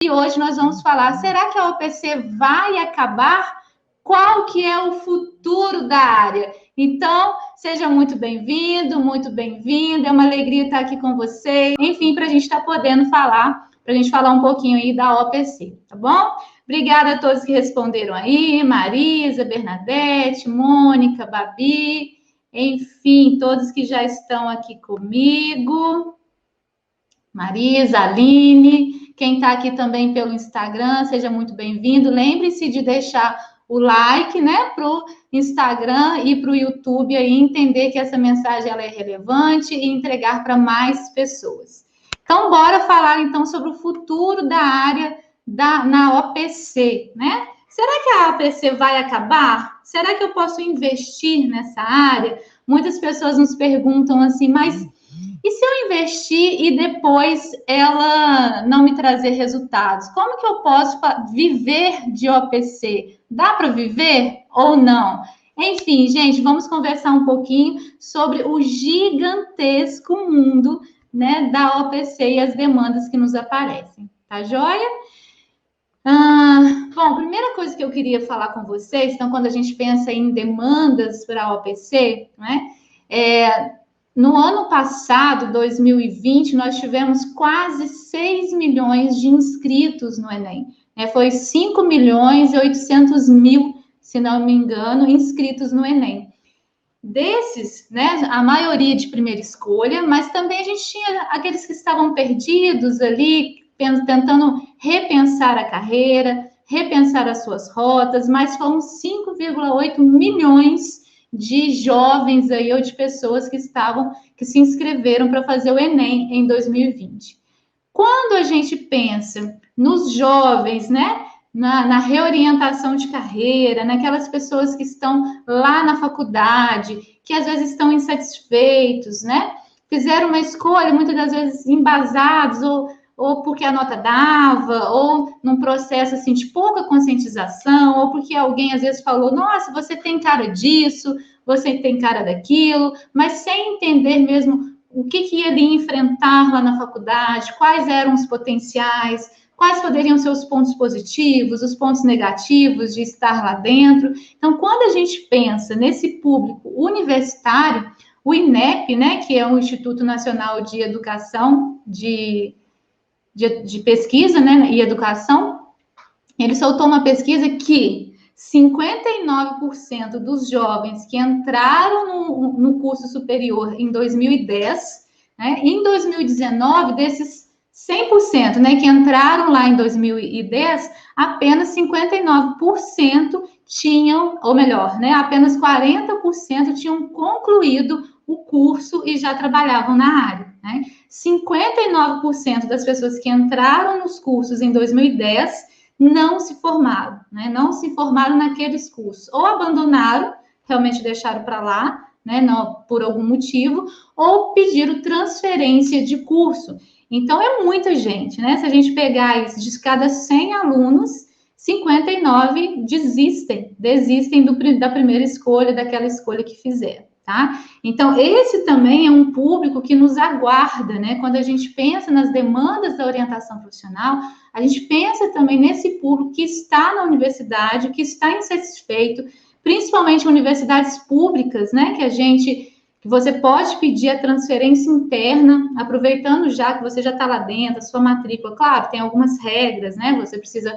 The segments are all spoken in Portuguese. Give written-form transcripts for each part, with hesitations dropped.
E hoje nós vamos falar, será que a OPC vai acabar? Qual que é o futuro da área? Então, seja muito bem-vindo, muito bem-vinda. É uma alegria estar aqui com vocês. Enfim, para a gente estar podendo falar, para a gente falar um pouquinho aí da OPC, tá bom? Obrigada a todos que responderam aí, Marisa, Bernadette, Mônica, Babi, enfim, todos que já estão aqui comigo. Marisa, Aline, quem está aqui também pelo Instagram, seja muito bem-vindo. Lembre-se de deixar o like, né, para o Instagram e para o YouTube aí entender que essa mensagem ela é relevante e entregar para mais pessoas. Então, bora falar então sobre o futuro da área na OPC, né? Será que a OPC vai acabar? Será que eu posso investir nessa área? Muitas pessoas nos perguntam assim, mas e se eu investir e depois ela não me trazer resultados? Como que eu posso viver de OPC? Dá para viver ou não? Enfim, gente, vamos conversar um pouquinho sobre o gigantesco mundo, né, da OPC e as demandas que nos aparecem. Tá joia? Bom, a primeira coisa que eu queria falar com vocês, então, quando a gente pensa em demandas para a OPC, né, no ano passado, 2020, nós tivemos quase 6 milhões de inscritos no Enem. Foi 5 milhões e 800 mil, se não me engano, inscritos no Enem. Desses, né, a maioria de primeira escolha, mas também a gente tinha aqueles que estavam perdidos ali, tentando repensar a carreira, repensar as suas rotas, mas foram 5,8 milhões de jovens aí, ou de pessoas que se inscreveram para fazer o Enem em 2020. Quando a gente pensa nos jovens, né, na reorientação de carreira, naquelas pessoas que estão lá na faculdade, que às vezes estão insatisfeitos, né, fizeram uma escolha muitas das vezes embasados ou porque a nota dava, ou num processo assim de pouca conscientização, ou porque alguém às vezes falou, nossa, você tem cara disso, você tem cara daquilo, mas sem entender mesmo o que ia ali enfrentar lá na faculdade, quais eram os potenciais, quais poderiam ser os pontos positivos, os pontos negativos de estar lá dentro. Então, quando a gente pensa nesse público universitário, o INEP, né, que é o Instituto Nacional de Educação, de Pesquisa, né, e Educação, ele soltou uma pesquisa que 59% dos jovens que entraram no curso superior em 2010, né, em 2019, desses 100%, né, que entraram lá em 2010, apenas 59% tinham, ou melhor, né, apenas 40% tinham concluído o curso e já trabalhavam na área, né? 59% das pessoas que entraram nos cursos em 2010 não se formaram, né? Não se formaram naqueles cursos, ou abandonaram, realmente deixaram para lá, né? Não, por algum motivo, ou pediram transferência de curso. Então, é muita gente, né? Se a gente pegar isso, de cada 100 alunos, 59 desistem da primeira escolha, daquela escolha que fizeram. Tá? Então, esse também é um público que nos aguarda, né? Quando a gente pensa nas demandas da orientação profissional, a gente pensa também nesse público que está na universidade, que está insatisfeito, principalmente universidades públicas, né? Que você pode pedir a transferência interna, aproveitando já que você já está lá dentro, a sua matrícula, claro, tem algumas regras, né? Você precisa,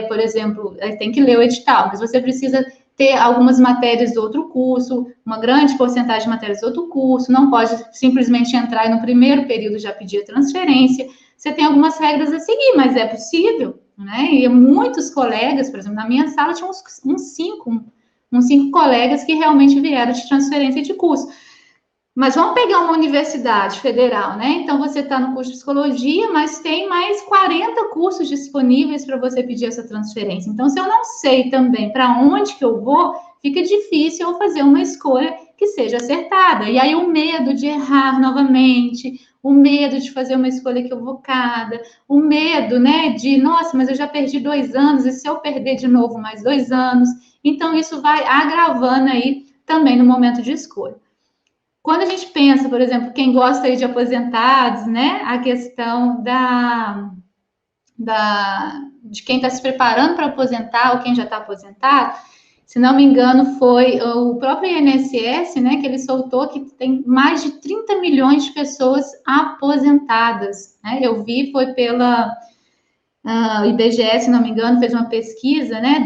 por exemplo, tem que ler o edital, mas você precisa ter algumas matérias do outro curso, uma grande porcentagem de matérias do outro curso, não pode simplesmente entrar e no primeiro período já pedir a transferência. Você tem algumas regras a seguir, mas é possível, né? E muitos colegas, por exemplo, na minha sala tinha uns cinco colegas que realmente vieram de transferência de curso. Mas vamos pegar uma universidade federal, né? Então, você está no curso de psicologia, mas tem mais 40 cursos disponíveis para você pedir essa transferência. Então, se eu não sei também para onde que eu vou, fica difícil eu fazer uma escolha que seja acertada. E aí, o medo de errar novamente, o medo de fazer uma escolha equivocada, o medo, né, de, nossa, mas eu já perdi 2 anos, e se eu perder de novo mais 2 anos? Então, isso vai agravando aí também no momento de escolha. Quando a gente pensa, por exemplo, quem gosta aí de aposentados, né, a questão de quem está se preparando para aposentar ou quem já está aposentado, se não me engano, foi o próprio INSS, né, que ele soltou que tem mais de 30 milhões de pessoas aposentadas, né? Eu vi, foi pela IBGE, se não me engano, fez uma pesquisa, né,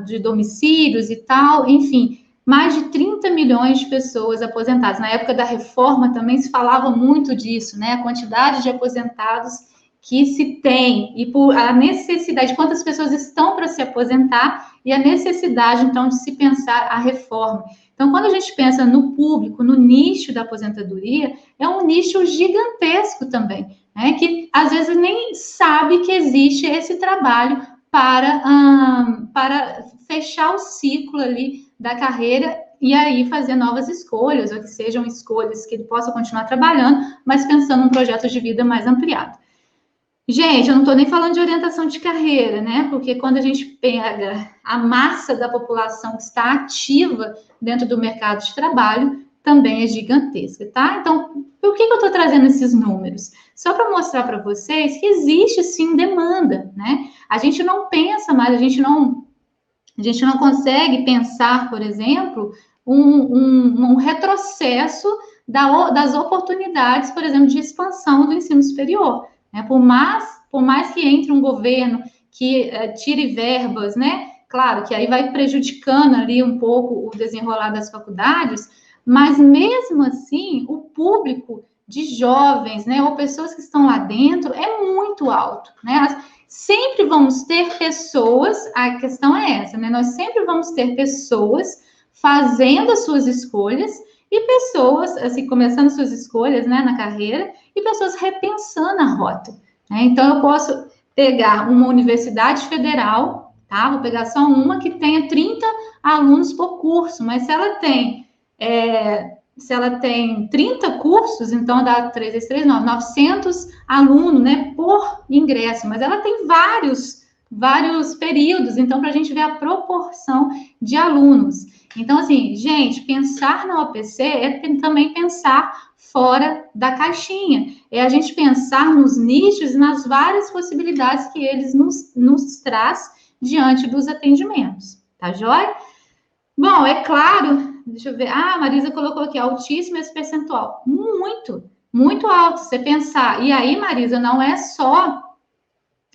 de domicílios e tal, enfim, mais de 30 milhões de pessoas aposentadas. Na época da reforma também se falava muito disso, né, a quantidade de aposentados que se tem e por a necessidade, quantas pessoas estão para se aposentar e a necessidade, então, de se pensar a reforma. Então, quando a gente pensa no público, no nicho da aposentadoria, é um nicho gigantesco também, né, que às vezes nem sabe que existe esse trabalho para fechar o ciclo ali da carreira e aí fazer novas escolhas, ou que sejam escolhas que ele possa continuar trabalhando, mas pensando num projeto de vida mais ampliado. Gente, eu não estou nem falando de orientação de carreira, né? Porque quando a gente pega a massa da população que está ativa dentro do mercado de trabalho, também é gigantesca, tá? Então, por que eu estou trazendo esses números? Só para mostrar para vocês que existe sim demanda, né? A gente não pensa mais, a gente não consegue pensar, por exemplo, um retrocesso das oportunidades, por exemplo, de expansão do ensino superior. Né? Por mais que entre um governo que tire verbas, né? Claro que aí vai prejudicando ali um pouco o desenrolar das faculdades, mas mesmo assim, o público de jovens, né, ou pessoas que estão lá dentro é muito alto, né? Sempre vamos ter pessoas, a questão é essa, né? Nós sempre vamos ter pessoas fazendo as suas escolhas e pessoas, assim, começando suas escolhas, né, na carreira, e pessoas repensando a rota, né? Então, eu posso pegar uma universidade federal, tá? Vou pegar só uma que tenha 30 alunos por curso, mas se ela tem 30 cursos, então dá 3 vezes 3, 900 alunos, né, por ingresso, mas ela tem vários períodos, então para a gente ver a proporção de alunos. Então, assim, gente, pensar na OPC é também pensar fora da caixinha, é a gente pensar nos nichos e nas várias possibilidades que eles nos traz diante dos atendimentos, tá joia? Bom, é claro, deixa eu ver. Ah, a Marisa colocou aqui, altíssimo esse percentual. Muito alto. Você pensar. E aí, Marisa, não é só.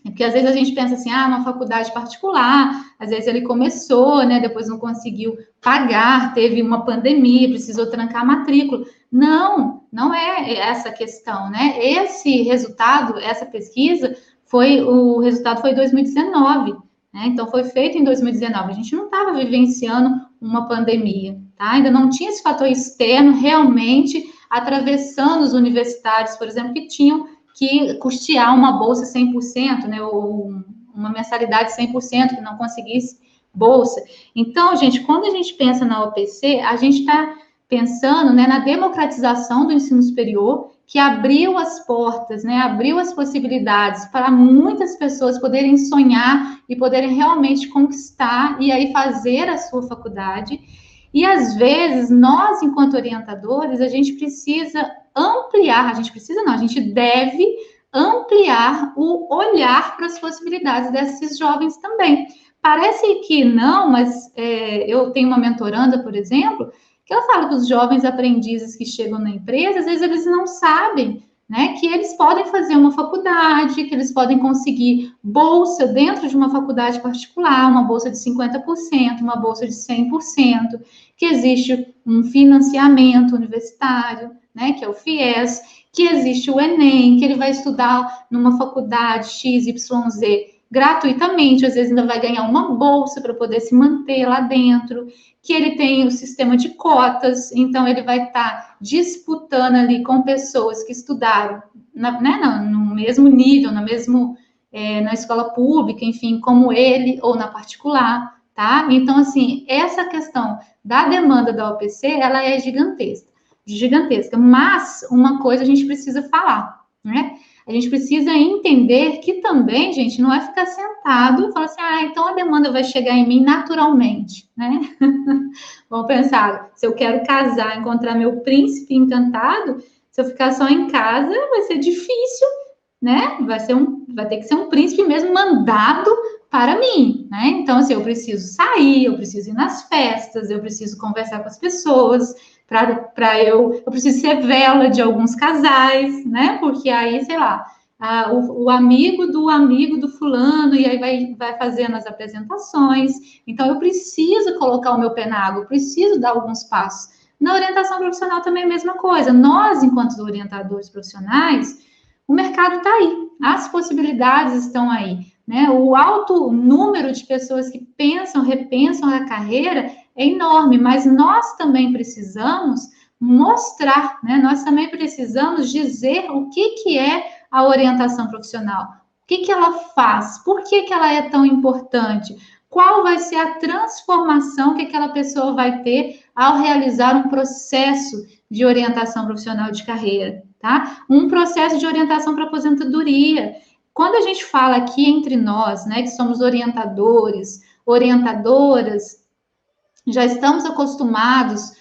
Porque às vezes a gente pensa assim, uma faculdade particular, às vezes ele começou, né? Depois não conseguiu pagar, teve uma pandemia, precisou trancar a matrícula. Não é essa a questão, né? Esse resultado, essa pesquisa, o resultado foi em 2019. Né? Então, foi feito em 2019. A gente não estava vivenciando uma pandemia, tá? Ainda não tinha esse fator externo realmente atravessando os universitários, por exemplo, que tinham que custear uma bolsa 100%, né? Ou uma mensalidade 100%, que não conseguisse bolsa. Então, gente, quando a gente pensa na OPC, a gente está pensando, né, na democratização do ensino superior, que abriu as portas, né, abriu as possibilidades para muitas pessoas poderem sonhar e poderem realmente conquistar e aí fazer a sua faculdade. E às vezes nós, enquanto orientadores, a gente precisa ampliar, a gente deve ampliar o olhar para as possibilidades desses jovens também. Parece que não, mas eu tenho uma mentoranda, por exemplo, que ela fala que os jovens aprendizes que chegam na empresa, às vezes eles não sabem, né, que eles podem fazer uma faculdade, que eles podem conseguir bolsa dentro de uma faculdade particular, uma bolsa de 50%, uma bolsa de 100%, que existe um financiamento universitário, né, que é o FIES, que existe o Enem, que ele vai estudar numa faculdade XYZ gratuitamente, às vezes ainda vai ganhar uma bolsa para poder se manter lá dentro, que ele tem o sistema de cotas, então ele vai estar disputando ali com pessoas que estudaram no mesmo nível, na escola pública, enfim, como ele, ou na particular, tá? Então, assim, essa questão da demanda da OPC, ela é gigantesca, mas uma coisa a gente precisa falar, né? A gente precisa entender que também, gente, não é ficar sentado e falar assim, então a demanda vai chegar em mim naturalmente, né? Vamos pensar, se eu quero casar, encontrar meu príncipe encantado, se eu ficar só em casa, vai ser difícil né? Vai ter que ser um príncipe mesmo mandado para mim, né? Então, assim, eu preciso sair, eu preciso ir nas festas, eu preciso conversar com as pessoas, eu preciso ser vela de alguns casais, né? Porque aí, sei lá, o amigo do fulano, e aí vai fazendo as apresentações. Então, eu preciso colocar o meu pé na água, eu preciso dar alguns passos. Na orientação profissional também é a mesma coisa. Nós, enquanto orientadores profissionais, o mercado está aí, as possibilidades estão aí, né? O alto número de pessoas que pensam, repensam a carreira é enorme, mas nós também precisamos mostrar, né? Nós também precisamos dizer o que é a orientação profissional, o que ela faz, por que ela é tão importante, qual vai ser a transformação que aquela pessoa vai ter ao realizar um processo de orientação profissional de carreira, tá? Um processo de orientação para aposentadoria. Quando a gente fala aqui entre nós, né, que somos orientadores, orientadoras, já estamos acostumados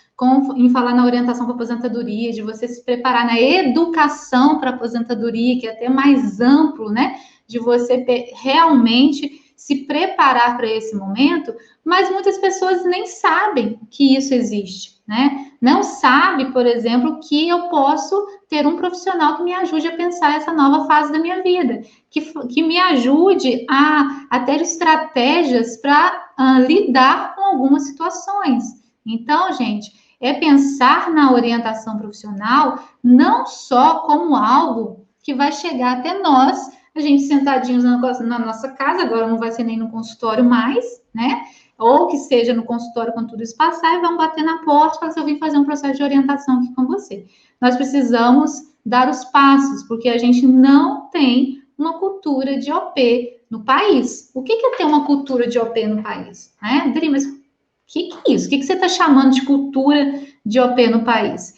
em falar na orientação para aposentadoria, de você se preparar na educação para aposentadoria, que é até mais amplo, né? De você realmente se preparar para esse momento, mas muitas pessoas nem sabem que isso existe, né? Não sabe, por exemplo, que eu posso ter um profissional que me ajude a pensar essa nova fase da minha vida, que me ajude a ter estratégias para lidar com algumas situações. Então, gente, é pensar na orientação profissional não só como algo que vai chegar até nós, a gente sentadinhos na nossa casa, agora não vai ser nem no consultório mais, né? Ou que seja no consultório quando tudo isso passar e vão bater na porta e falar assim, eu vim fazer um processo de orientação aqui com você. Nós precisamos dar os passos, porque a gente não tem uma cultura de OP no país. O que é ter uma cultura de OP no país? Né? Dri, mas o que é isso? O que você está chamando de cultura de OP no país?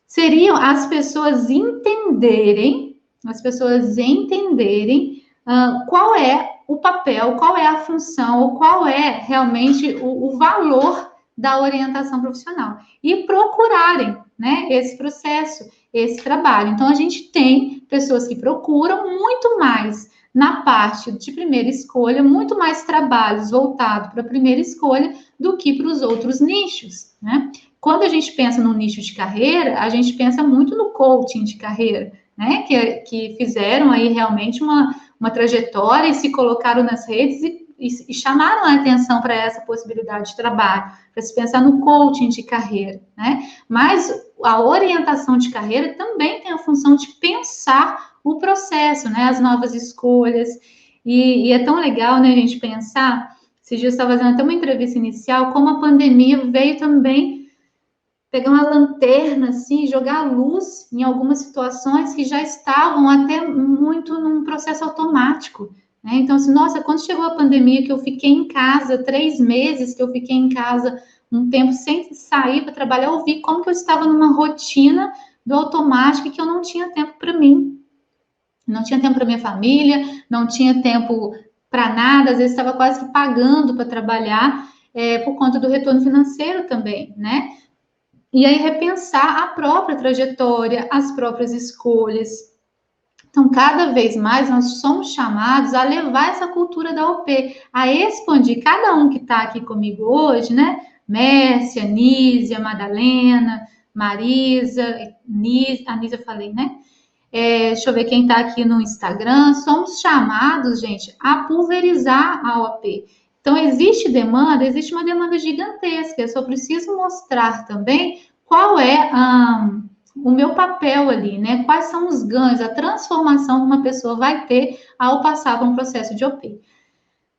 Seriam as pessoas entenderem qual é o papel, qual é a função, ou qual é realmente o valor da orientação profissional e procurarem, né, esse processo, esse trabalho. Então, a gente tem pessoas que procuram muito mais na parte de primeira escolha, muito mais trabalhos voltados para a primeira escolha do que para os outros nichos, né? Quando a gente pensa no nicho de carreira, a gente pensa muito no coaching de carreira, né? Que fizeram aí realmente uma trajetória e se colocaram nas redes e chamaram a atenção para essa possibilidade de trabalho, para se pensar no coaching de carreira, né? Mas a orientação de carreira também tem a função de pensar o processo, né? As novas escolhas. E é tão legal, né, a gente pensar. Esses dias eu estava fazendo até uma entrevista inicial, como a pandemia veio também pegar uma lanterna, assim, jogar luz em algumas situações que já estavam até muito num processo automático, né? Então, assim, nossa, quando chegou a pandemia, que eu fiquei em casa, 3 meses que eu fiquei em casa, um tempo sem sair para trabalhar, eu vi como que eu estava numa rotina do automático que eu não tinha tempo para mim. Não tinha tempo para minha família, não tinha tempo para nada, às vezes estava quase que pagando para trabalhar, por conta do retorno financeiro também, né? E aí repensar a própria trajetória, as próprias escolhas. Então, cada vez mais nós somos chamados a levar essa cultura da OP, a expandir. Cada um que está aqui comigo hoje, né? Mércia, Nízia, Madalena, Marisa, a Nízia eu falei, né? Deixa eu ver quem está aqui no Instagram. Somos chamados, gente, a pulverizar a OP. Então, existe uma demanda gigantesca. Eu só preciso mostrar também qual é o meu papel ali, né? Quais são os ganhos, a transformação que uma pessoa vai ter ao passar por um processo de OP.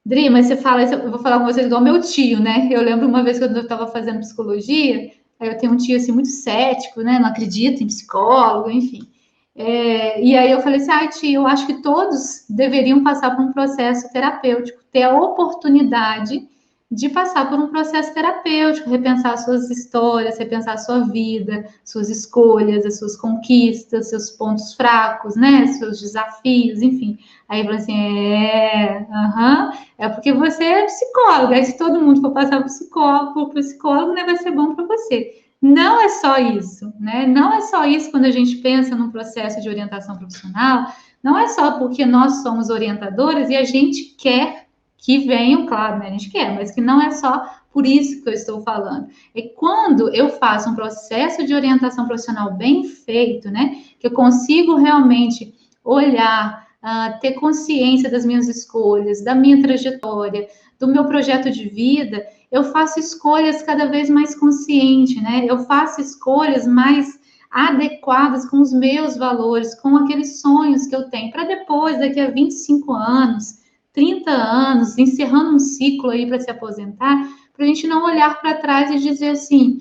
Dri, mas você fala, eu vou falar com vocês igual meu tio, né? Eu lembro uma vez que eu estava fazendo psicologia, eu tenho um tio assim muito cético, né? Não acredita em psicólogo, enfim. E aí eu falei assim, tio, eu acho que todos deveriam passar por um processo terapêutico, ter a oportunidade de passar por um processo terapêutico, repensar suas histórias, repensar sua vida, suas escolhas, as suas conquistas, seus pontos fracos, né, seus desafios, enfim. Aí eu falei assim, é porque você é psicóloga, aí se todo mundo for passar por psicólogo, né, vai ser bom para você. Não é só isso, né? Não é só isso quando a gente pensa num processo de orientação profissional, Não é só porque nós somos orientadores e a gente quer que venham, claro, né? A gente quer, mas que não é só por isso que eu estou falando. É quando eu faço um processo de orientação profissional bem feito, né? Que eu consigo realmente olhar, ter consciência das minhas escolhas, da minha trajetória, do meu projeto de vida, eu faço escolhas cada vez mais conscientes, né? Eu faço escolhas mais adequadas com os meus valores, com aqueles sonhos que eu tenho, para depois, daqui a 25 anos, 30 anos, encerrando um ciclo aí para se aposentar, para a gente não olhar para trás e dizer assim,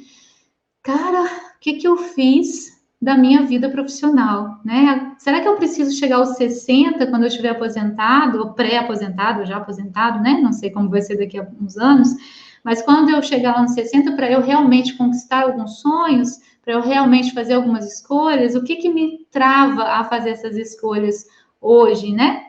cara, o que que eu fiz da minha vida profissional, né? Será que eu preciso chegar aos 60 quando eu estiver aposentado, ou pré-aposentado, ou já aposentado, né? Não sei como vai ser daqui a uns anos, mas quando eu chegar lá nos 60, para eu realmente conquistar alguns sonhos, para eu realmente fazer algumas escolhas, o que que me trava a fazer essas escolhas hoje, né?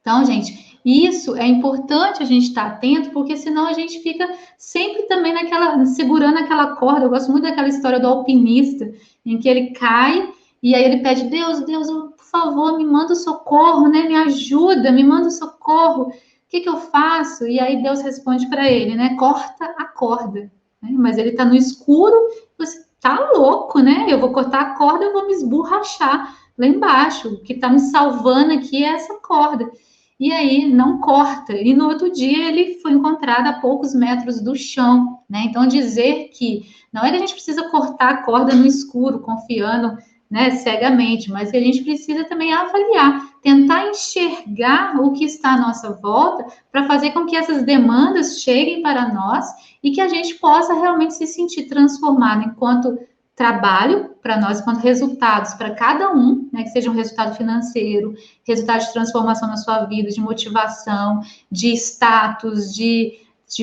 Então, gente, isso é importante a gente estar atento, porque senão a gente fica sempre também naquela, segurando aquela corda. Eu gosto muito daquela história do alpinista, em que ele cai e aí ele pede, Deus, Deus, por favor, me manda o socorro, né? Me ajuda, me manda o socorro. O que que eu faço? E aí Deus responde para ele, né? Corta a corda. Né? Mas ele está no escuro, você tá louco, né? Eu vou cortar a corda, eu vou me esborrachar lá embaixo. O que está me salvando aqui é essa corda. E aí não corta. E no outro dia ele foi encontrado a poucos metros do chão, né? Então dizer que não é que a gente precisa cortar a corda no escuro, confiando, né, cegamente, mas que a gente precisa também avaliar, tentar enxergar o que está à nossa volta para fazer com que essas demandas cheguem para nós e que a gente possa realmente se sentir transformado enquanto trabalho para nós, enquanto resultados para cada um, né, que seja um resultado financeiro, resultado de transformação na sua vida, de motivação, de status, de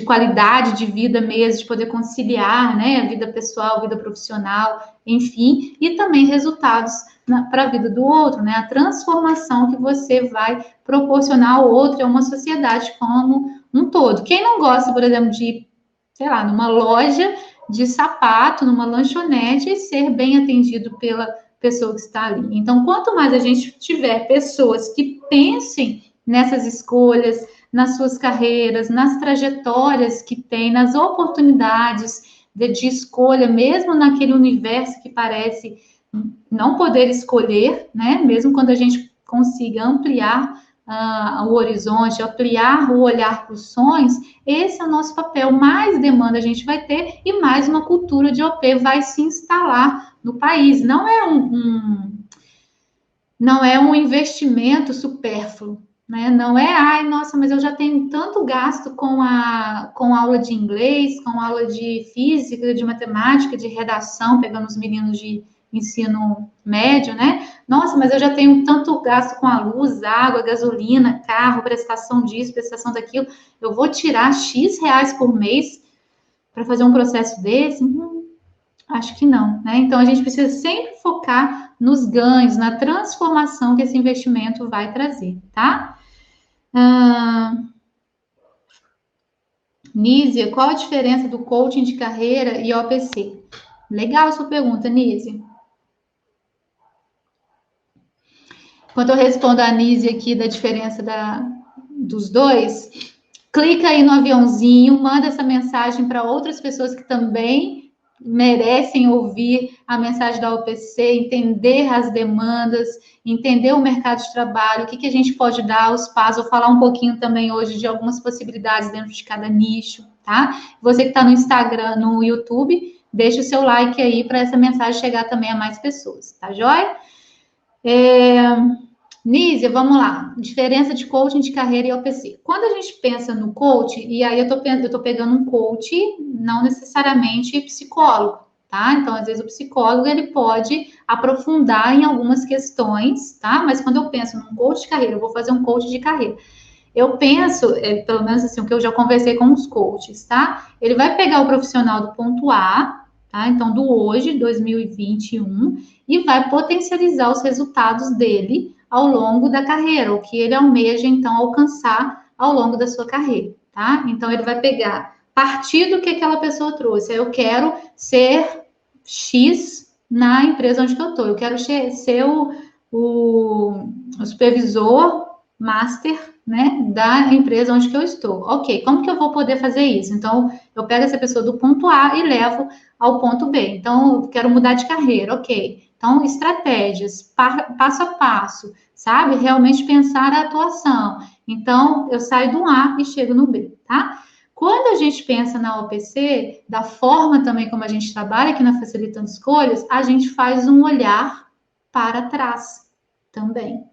qualidade de vida mesmo, de poder conciliar, né, a vida pessoal, a vida profissional, enfim, e também resultados para a vida do outro, né, a transformação que você vai proporcionar ao outro e a uma sociedade como um todo. Quem não gosta, por exemplo, de ir, sei lá, numa loja de sapato, numa lanchonete e ser bem atendido pela pessoa que está ali. Então, quanto mais a gente tiver pessoas que pensem nessas escolhas, nas suas carreiras, nas trajetórias que tem, nas oportunidades de escolha, mesmo naquele universo que parece não poder escolher, né? Mesmo quando a gente consiga ampliar o horizonte, ampliar o olhar para os sonhos, esse é o nosso papel. Mais demanda a gente vai ter e mais uma cultura de OP vai se instalar no país. Não é um investimento supérfluo, né? Não é, ai, nossa, mas eu já tenho tanto gasto com aula de inglês, com aula de física, de matemática, de redação, pegando os meninos de ensino médio, né? Nossa, mas eu já tenho tanto gasto com a luz, água, gasolina, carro, prestação disso, prestação daquilo. Eu vou tirar X reais por mês para fazer um processo desse? Acho que não, né? Então a gente precisa sempre focar nos ganhos, na transformação que esse investimento vai trazer, tá? Nízia, qual a diferença do coaching de carreira e OPC? Legal a sua pergunta, Nízia. Enquanto eu respondo a Nízia aqui da diferença dos dois, clica aí no aviãozinho, manda essa mensagem para outras pessoas que também merecem ouvir a mensagem da OPC, entender as demandas, entender o mercado de trabalho, o que a gente pode dar, os passos. Vou falar um pouquinho também hoje de algumas possibilidades dentro de cada nicho, tá? Você que está no Instagram, no YouTube, deixa o seu like aí para essa mensagem chegar também a mais pessoas, tá joia? Nízia, vamos lá. Diferença de coaching de carreira e OPC. Quando a gente pensa no coaching, e aí eu tô pegando um coach, não necessariamente psicólogo, tá? Então, às vezes, o psicólogo, ele pode aprofundar em algumas questões, tá? Mas quando eu penso num coach de carreira, eu vou fazer um coach de carreira. Eu penso, pelo menos assim, o que eu já conversei com os coaches, tá? Ele vai pegar o profissional do ponto A, tá? Então, do hoje, 2021, e vai potencializar os resultados dele ao longo da carreira, o que ele almeja, então, alcançar ao longo da sua carreira, tá? Então, ele vai pegar, partir do que aquela pessoa trouxe. Eu quero ser X na empresa onde eu estou, eu quero ser o supervisor master, né, da empresa onde que eu estou. Ok, como que eu vou poder fazer isso? Então, eu pego essa pessoa do ponto A e levo ao ponto B. Então, eu quero mudar de carreira, ok. Então, estratégias, passo a passo, sabe? Realmente pensar a atuação. Então, eu saio do A e chego no B, tá? Quando a gente pensa na OPC, da forma também como a gente trabalha aqui na Facilitando Escolhas, a gente faz um olhar para trás também,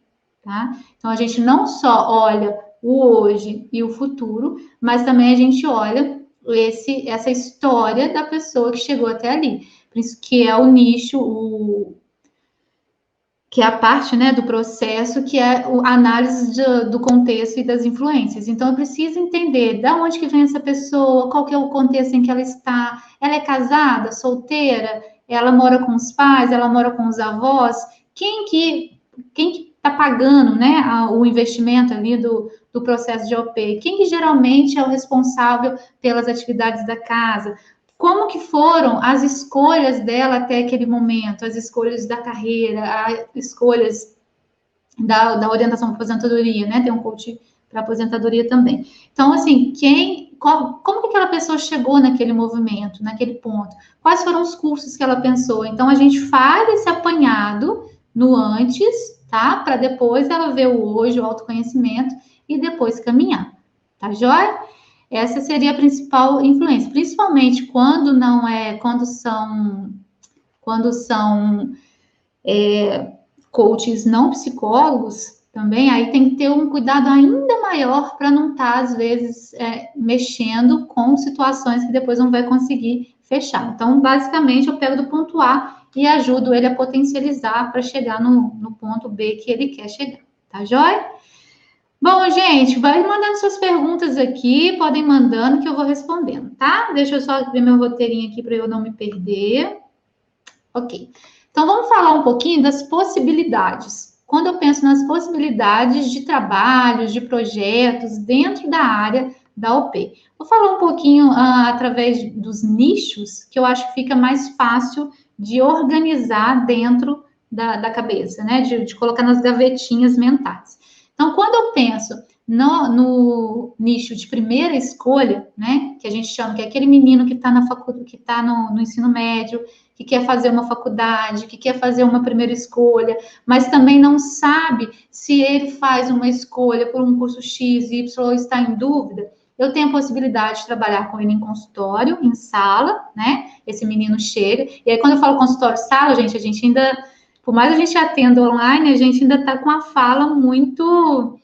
tá? Então, a gente não só olha o hoje e o futuro, mas também a gente olha essa história da pessoa que chegou até ali. Por isso que é o nicho, que é a parte, né, do processo, que é a análise do contexto e das influências. Então, eu preciso entender de onde que vem essa pessoa, qual que é o contexto em que ela é casada, solteira, ela mora com os pais, ela mora com os avós, quem que está pagando, né, o investimento ali do processo de OP? Quem que geralmente é o responsável pelas atividades da casa? Como que foram as escolhas dela até aquele momento, as escolhas da carreira, as escolhas da orientação para aposentadoria, né? Tem um coach para aposentadoria também. Então, assim, como que aquela pessoa chegou naquele movimento, naquele ponto? Quais foram os cursos que ela pensou? Então, a gente faz esse apanhado no antes, tá? Para depois ela ver o hoje, o autoconhecimento, e depois caminhar. Tá joia? Essa seria a principal influência, principalmente quando são coaches não psicólogos também, aí tem que ter um cuidado ainda maior para não estar, às vezes, mexendo com situações que depois não vai conseguir fechar. Então, basicamente, eu pego do ponto A e ajudo ele a potencializar para chegar no ponto B que ele quer chegar. Tá joia? Bom, gente, vai mandando suas perguntas aqui, podem mandando que eu vou respondendo, tá? Deixa eu só ver meu roteirinho aqui para eu não me perder. Ok. Então, vamos falar um pouquinho das possibilidades. Quando eu penso nas possibilidades de trabalhos, de projetos dentro da área da OP. Vou falar um pouquinho através dos nichos, que eu acho que fica mais fácil de organizar dentro da cabeça, né? De colocar nas gavetinhas mentais. Então, quando eu penso no nicho de primeira escolha, né? Que a gente chama que é aquele menino que está na faculdade, que está no ensino médio, que quer fazer uma faculdade, que quer fazer uma primeira escolha, mas também não sabe se ele faz uma escolha por um curso X, Y, ou está em dúvida, eu tenho a possibilidade de trabalhar com ele em consultório, em sala, né? Esse menino chega, e aí quando eu falo consultório, sala, gente, a gente ainda, por mais a gente atenda online, a gente ainda está com a fala muito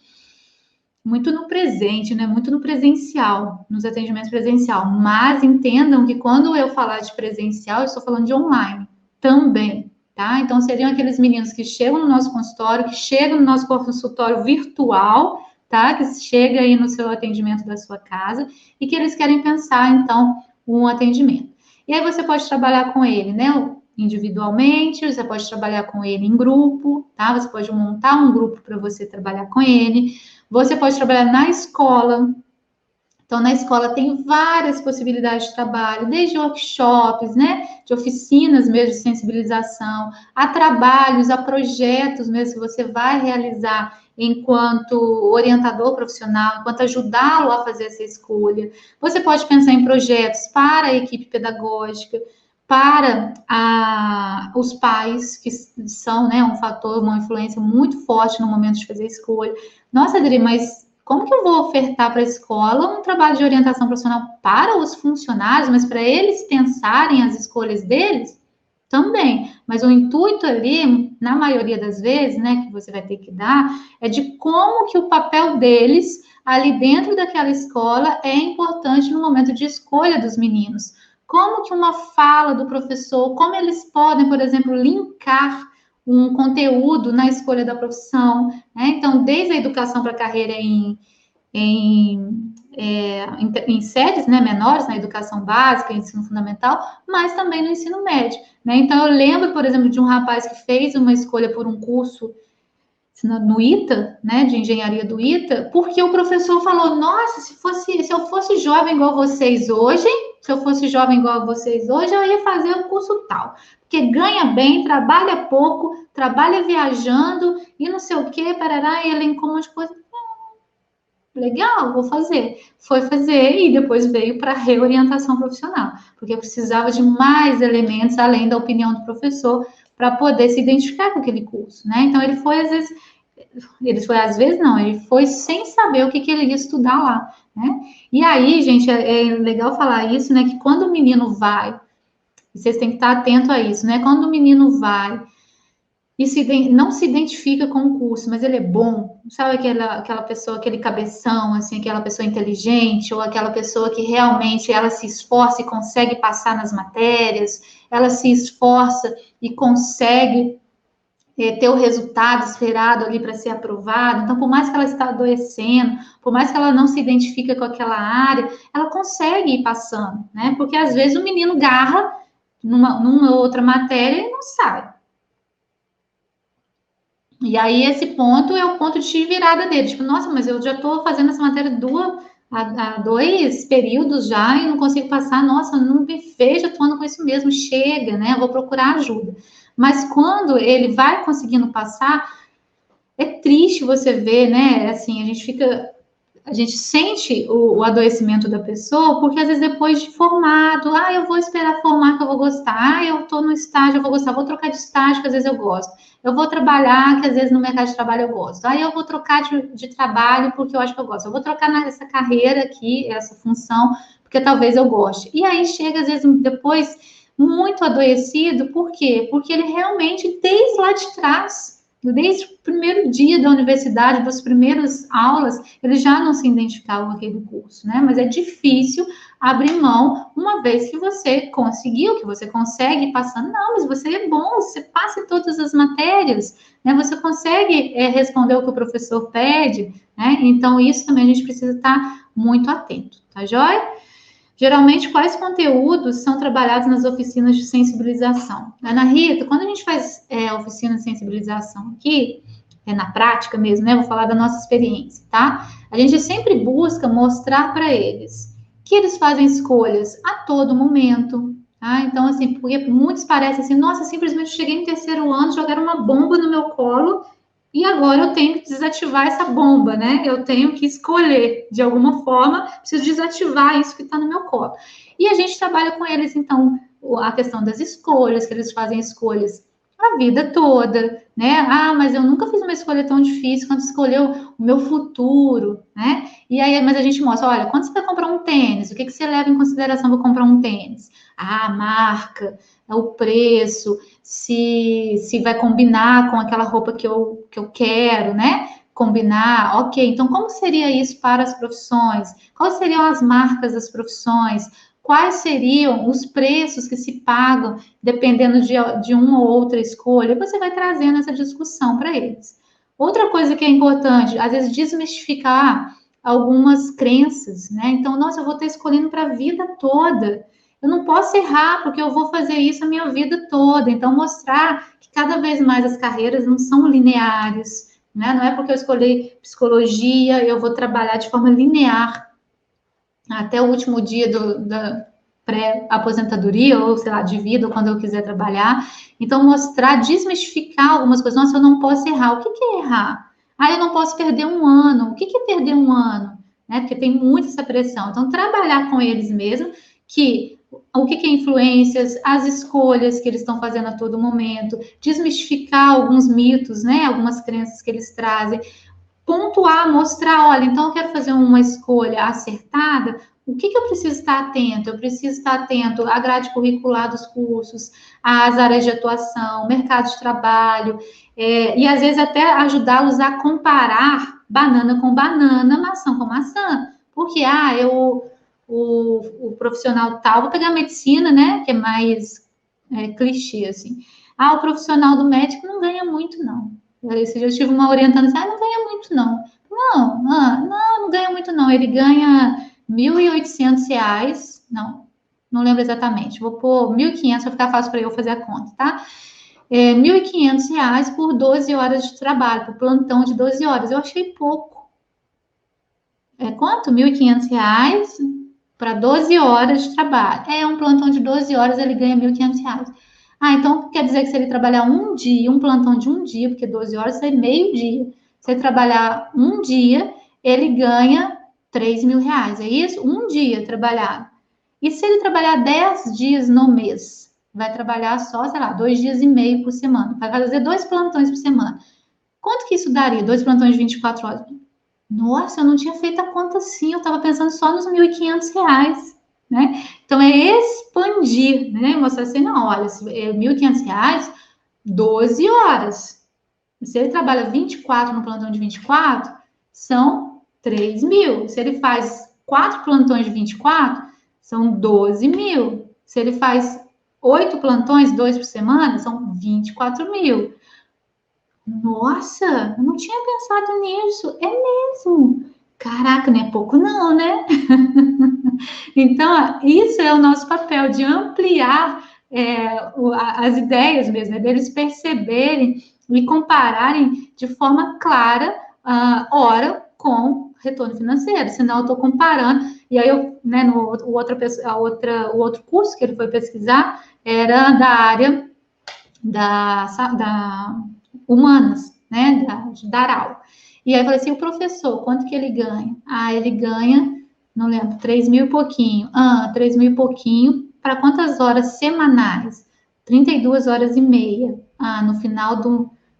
no presente, né? Muito no presencial, nos atendimentos presencial. Mas entendam que quando eu falar de presencial, eu estou falando de online também, tá? Então, seriam aqueles meninos que chegam no nosso consultório, que chegam no nosso consultório virtual, tá? Que chega aí no seu atendimento da sua casa e que eles querem pensar, então, um atendimento. E aí você pode trabalhar com ele, né? Individualmente, você pode trabalhar com ele em grupo, tá? Você pode montar um grupo para você trabalhar com ele. Você pode trabalhar na escola. Então, na escola tem várias possibilidades de trabalho, desde workshops, né? De oficinas mesmo de sensibilização, a trabalhos, a projetos mesmo que você vai realizar enquanto orientador profissional, enquanto ajudá-lo a fazer essa escolha. Você pode pensar em projetos para a equipe pedagógica, para os pais, que são, né, um fator, uma influência muito forte no momento de fazer a escolha. Nossa, Adri, mas como que eu vou ofertar para a escola um trabalho de orientação profissional para os funcionários, mas para eles pensarem as escolhas deles? Também, mas o intuito ali, na maioria das vezes, né, que você vai ter que dar, é de como que o papel deles ali dentro daquela escola é importante no momento de escolha dos meninos. Como que uma fala do professor, como eles podem, por exemplo, linkar um conteúdo na escolha da profissão, né? Então, desde a educação para a carreira em séries, né, menores, na educação básica, ensino fundamental, mas também no ensino médio, né? Então, eu lembro, por exemplo, de um rapaz que fez uma escolha por um curso no ITA, né, de engenharia do ITA, porque o professor falou: nossa, se eu fosse jovem igual vocês hoje, se eu fosse jovem igual a vocês hoje, eu ia fazer o curso tal. Porque ganha bem, trabalha pouco, trabalha viajando e não sei o quê, parará, e elencou um monte de coisa. Legal, vou fazer. Foi fazer e depois veio para reorientação profissional, porque eu precisava de mais elementos além da opinião do professor para poder se identificar com aquele curso, né? Então às vezes não, ele foi sem saber o que ele ia estudar lá, né? E aí, gente, é legal falar isso, né? Que quando o menino vai, vocês têm que estar atento a isso, né? Quando o menino vai e não se identifica com o curso, mas ele é bom, sabe aquela pessoa, aquele cabeção, assim, aquela pessoa inteligente, ou aquela pessoa que realmente ela se esforça e consegue passar nas matérias, ela se esforça e consegue ter o resultado esperado ali para ser aprovado. Então, por mais que ela está adoecendo, por mais que ela não se identifique com aquela área, ela consegue ir passando, né? Porque às vezes o menino garra numa outra matéria e não sai. E aí, esse ponto é o ponto de virada dele. Tipo, nossa, mas eu já estou fazendo essa matéria há 2 períodos já e não consigo passar. Nossa, não me vejo atuando com isso mesmo. Chega, né? Eu vou procurar ajuda. Mas quando ele vai conseguindo passar, é triste você ver, né? Assim, a gente sente o adoecimento da pessoa, porque às vezes depois de formado, eu vou esperar formar que eu vou gostar, eu estou no estágio, eu vou gostar, vou trocar de estágio que às vezes eu gosto, eu vou trabalhar que às vezes no mercado de trabalho eu gosto, eu vou trocar de trabalho porque eu acho que eu gosto, eu vou trocar nessa carreira aqui, essa função, porque talvez eu goste. E aí chega às vezes depois muito adoecido, por quê? Porque ele realmente, desde lá de trás, desde o primeiro dia da universidade, das primeiras aulas, ele já não se identificava com aquele curso, né? Mas é difícil abrir mão uma vez que você conseguiu, que você consegue passar. Não, mas você é bom, você passa em todas as matérias, né? Você consegue responder o que o professor pede, né? Então, isso também a gente precisa estar muito atento, tá joia? Geralmente, quais conteúdos são trabalhados nas oficinas de sensibilização? Ana Rita, quando a gente faz oficina de sensibilização aqui, na prática mesmo, né? Vou falar da nossa experiência, tá? A gente sempre busca mostrar para eles que eles fazem escolhas a todo momento, tá? Então, assim, porque muitos parecem assim, nossa, simplesmente cheguei no terceiro ano, jogaram uma bomba no meu colo e agora eu tenho que desativar essa bomba, né? Eu tenho que escolher, de alguma forma, preciso desativar isso que está no meu colo. E a gente trabalha com eles, então, a questão das escolhas, que eles fazem escolhas a vida toda, né? Mas eu nunca fiz uma escolha tão difícil quanto escolheu o meu futuro, né? E aí, mas a gente mostra, olha, quando você vai comprar um tênis, o que você leva em consideração para comprar um tênis? A marca, o preço, se vai combinar com aquela roupa que eu quero, né? Combinar, ok. Então, como seria isso para as profissões? Quais seriam as marcas das profissões? Quais seriam os preços que se pagam dependendo de uma ou outra escolha? Você vai trazendo essa discussão para eles. Outra coisa que é importante, às vezes, desmistificar algumas crenças, né? Então, nossa, eu vou estar escolhendo para a vida toda. Eu não posso errar, porque eu vou fazer isso a minha vida toda. Então, mostrar que cada vez mais as carreiras não são lineares, né? Não é porque eu escolhi psicologia, eu vou trabalhar de forma linear até o último dia da pré-aposentadoria, ou sei lá, de vida, ou quando eu quiser trabalhar. Então, mostrar, desmistificar algumas coisas. Nossa, eu não posso errar. O que é errar? Eu não posso perder um ano. O que é perder um ano? Né? Porque tem muito essa pressão. Então, trabalhar com eles mesmo, que o que é influências, as escolhas que eles estão fazendo a todo momento, desmistificar alguns mitos, né? Algumas crenças que eles trazem, pontuar, mostrar, olha, então eu quero fazer uma escolha acertada, o que eu preciso estar atento? Eu preciso estar atento à grade curricular dos cursos, às áreas de atuação, mercado de trabalho, e às vezes até ajudá-los a comparar banana com banana, maçã com maçã. Porque, o profissional tal, vou pegar a medicina, né, que é mais clichê, assim. O profissional do médico não ganha muito, não. Esse dia eu tive uma orientando assim, não ganha muito, não. Não ganha muito, não. Ele ganha R$ 1.800, não lembro exatamente. Vou pôr 1.500 para ficar fácil para eu fazer a conta, tá? R$ 1.500 por 12 horas de trabalho, por plantão de 12 horas. Eu achei pouco. Quanto? R$ 1.500? para 12 horas de trabalho. É um plantão de 12 horas, ele ganha R$ 1.500. Ah, então quer dizer que se ele trabalhar um dia, um plantão de um dia, porque 12 horas é meio dia. Se ele trabalhar um dia, ele ganha R$ 3.000, é isso? Um dia trabalhado. E se ele trabalhar 10 dias no mês? Vai trabalhar só, sei lá, 2 dias e meio por semana. Vai fazer 2 plantões por semana. Quanto que isso daria? 2 plantões de 24 horas? Nossa, eu não tinha feito a conta assim, eu estava pensando só nos R$ 1.500, né? Então, é expandir, né? Mostrar assim, não, olha, é R$ 1.500, 12 horas. Se ele trabalha 24 no plantão de 24, são 3.000. Se ele faz 4 plantões de 24, são 12.000. Se ele faz 8 plantões, 2 por semana, são 24.000. Nossa, eu não tinha pensado nisso. É mesmo. Caraca, não é pouco não, né? Então, isso é o nosso papel, de ampliar as ideias mesmo, deles perceberem e compararem de forma clara hora com retorno financeiro. Senão, eu estou comparando. E aí, né, o outro curso que ele foi pesquisar era da área da humanas, né, da ARAL. E aí eu falei assim, o professor, quanto que ele ganha? Ah, ele ganha, não lembro, 3.000 e pouquinho. 3.000 e pouquinho, para quantas horas semanais? 32 horas e meia. No final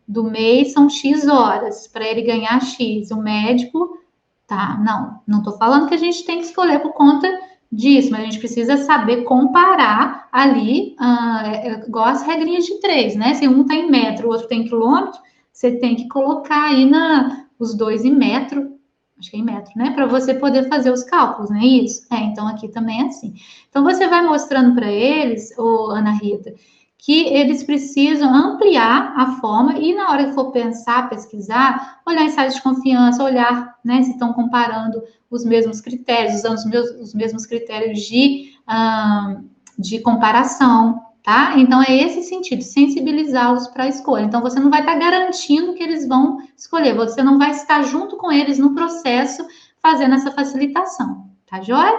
do mês são X horas, para ele ganhar X. O médico, tá, não estou falando que a gente tem que escolher por conta disso, mas a gente precisa saber comparar ali, igual as regrinhas de 3, né? Se um está em metro, o outro tem quilômetro, você tem que colocar aí os dois em metro, acho que é em metro, né? Para você poder fazer os cálculos, não é isso? Então aqui também é assim. Então você vai mostrando para eles, Ana Rita, que eles precisam ampliar a forma e na hora que for pensar, pesquisar, olhar em sites de confiança, olhar, né, se estão comparando os mesmos critérios, usando os mesmos critérios de comparação, tá? Então, é esse sentido, sensibilizá-los para a escolha. Então, você não vai estar garantindo que eles vão escolher, você não vai estar junto com eles no processo, fazendo essa facilitação, tá joia?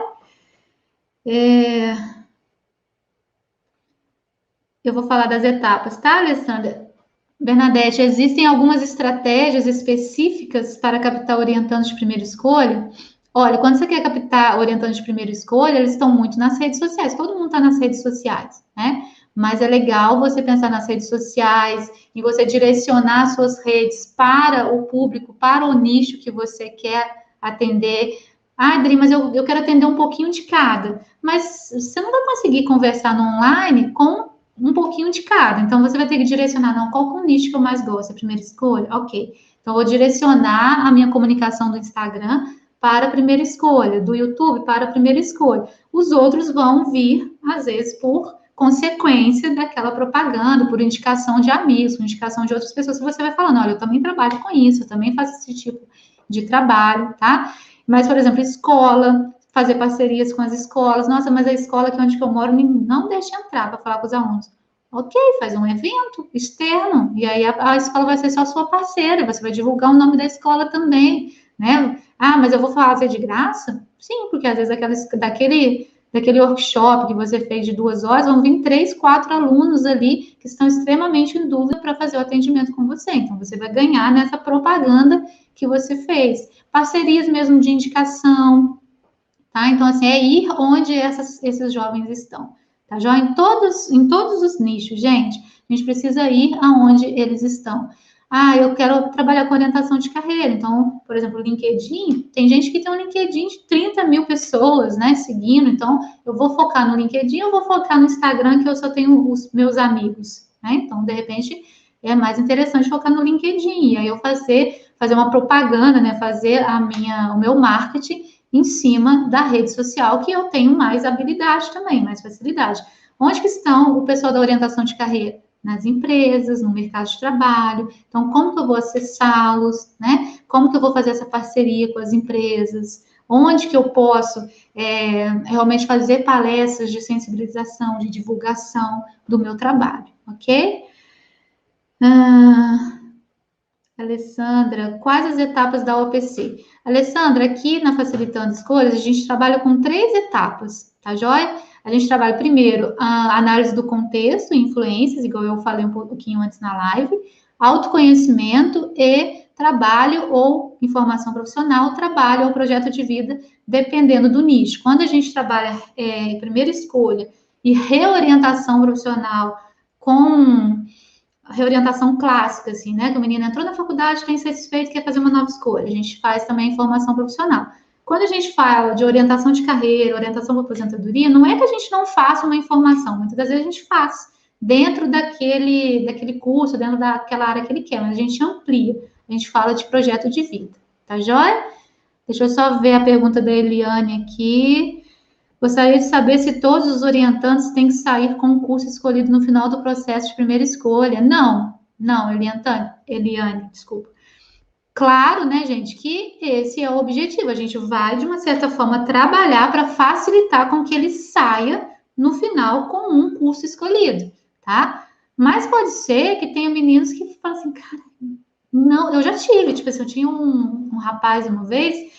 Eu vou falar das etapas, tá, Alessandra? Bernadette, existem algumas estratégias específicas para captar orientandos de primeira escolha? Olha, quando você quer captar orientandos de primeira escolha, eles estão muito nas redes sociais, todo mundo está nas redes sociais, né? Mas é legal você pensar nas redes sociais e você direcionar suas redes para o público, para o nicho que você quer atender. Ah, Adri, mas eu quero atender um pouquinho de cada. Mas você não vai conseguir conversar no online com um pouquinho de cada. Então, você vai ter que direcionar, não, qual que é o nicho que eu mais gosto? A primeira escolha? Ok. Então, eu vou direcionar a minha comunicação do Instagram para a primeira escolha, do YouTube para a primeira escolha. Os outros vão vir, às vezes, por consequência daquela propaganda, por indicação de amigos, por indicação de outras pessoas que você vai falando, olha, eu também trabalho com isso, eu também faço esse tipo de trabalho, tá? Mas, por exemplo, escola, fazer parcerias com as escolas. Nossa, mas a escola aqui onde eu moro não deixa entrar para falar com os alunos. Ok, faz um evento externo, e aí a escola vai ser só sua parceira, você vai divulgar o nome da escola também, né? Ah, mas eu vou fazer de graça? Sim, porque às vezes daquele workshop que você fez de 2 horas, vão vir 3, 4 alunos ali que estão extremamente em dúvida para fazer o atendimento com você. Então, você vai ganhar nessa propaganda que você fez. Parcerias mesmo de indicação, tá? Então, assim, é ir onde esses jovens estão, tá? Já em todos os nichos, gente, a gente precisa ir aonde eles estão. Ah, eu quero trabalhar com orientação de carreira. Então, por exemplo, o LinkedIn, tem gente que tem um LinkedIn de 30.000 pessoas, né, seguindo. Então, eu vou focar no LinkedIn, eu vou focar no Instagram, que eu só tenho os meus amigos, né? Então, de repente, é mais interessante focar no LinkedIn. E aí eu fazer uma propaganda, né, fazer o meu marketing em cima da rede social, que eu tenho mais habilidade também, mais facilidade. Onde que estão o pessoal da orientação de carreira? Nas empresas, no mercado de trabalho. Então, como que eu vou acessá-los, né? Como que eu vou fazer essa parceria com as empresas? Onde que eu posso realmente fazer palestras de sensibilização, de divulgação do meu trabalho, ok? Alessandra, quais as etapas da OPC? Alessandra, aqui na Facilitando Escolhas, a gente trabalha com 3 etapas, tá joia? A gente trabalha primeiro a análise do contexto, influências, igual eu falei um pouquinho antes na live, autoconhecimento e trabalho ou informação profissional, trabalho ou projeto de vida, dependendo do nicho. Quando a gente trabalha primeira escolha e reorientação profissional com reorientação clássica, assim, né? Que o menino entrou na faculdade, está insatisfeito, quer fazer uma nova escolha. A gente faz também formação profissional. Quando a gente fala de orientação de carreira, orientação para aposentadoria, não é que a gente não faça uma informação, muitas das vezes a gente faz dentro daquele curso, dentro daquela área que ele quer, mas a gente amplia, a gente fala de projeto de vida, tá joia? Deixa eu só ver a pergunta da Eliane aqui. Gostaria de saber se todos os orientantes têm que sair com o curso escolhido no final do processo de primeira escolha. Não, Eliane, desculpa. Claro, né, gente, que esse é o objetivo. A gente vai, de uma certa forma, trabalhar para facilitar com que ele saia no final com um curso escolhido, tá? Mas pode ser que tenha meninos que falam assim, cara, não, eu já tive, tipo assim, eu tinha um rapaz uma vez,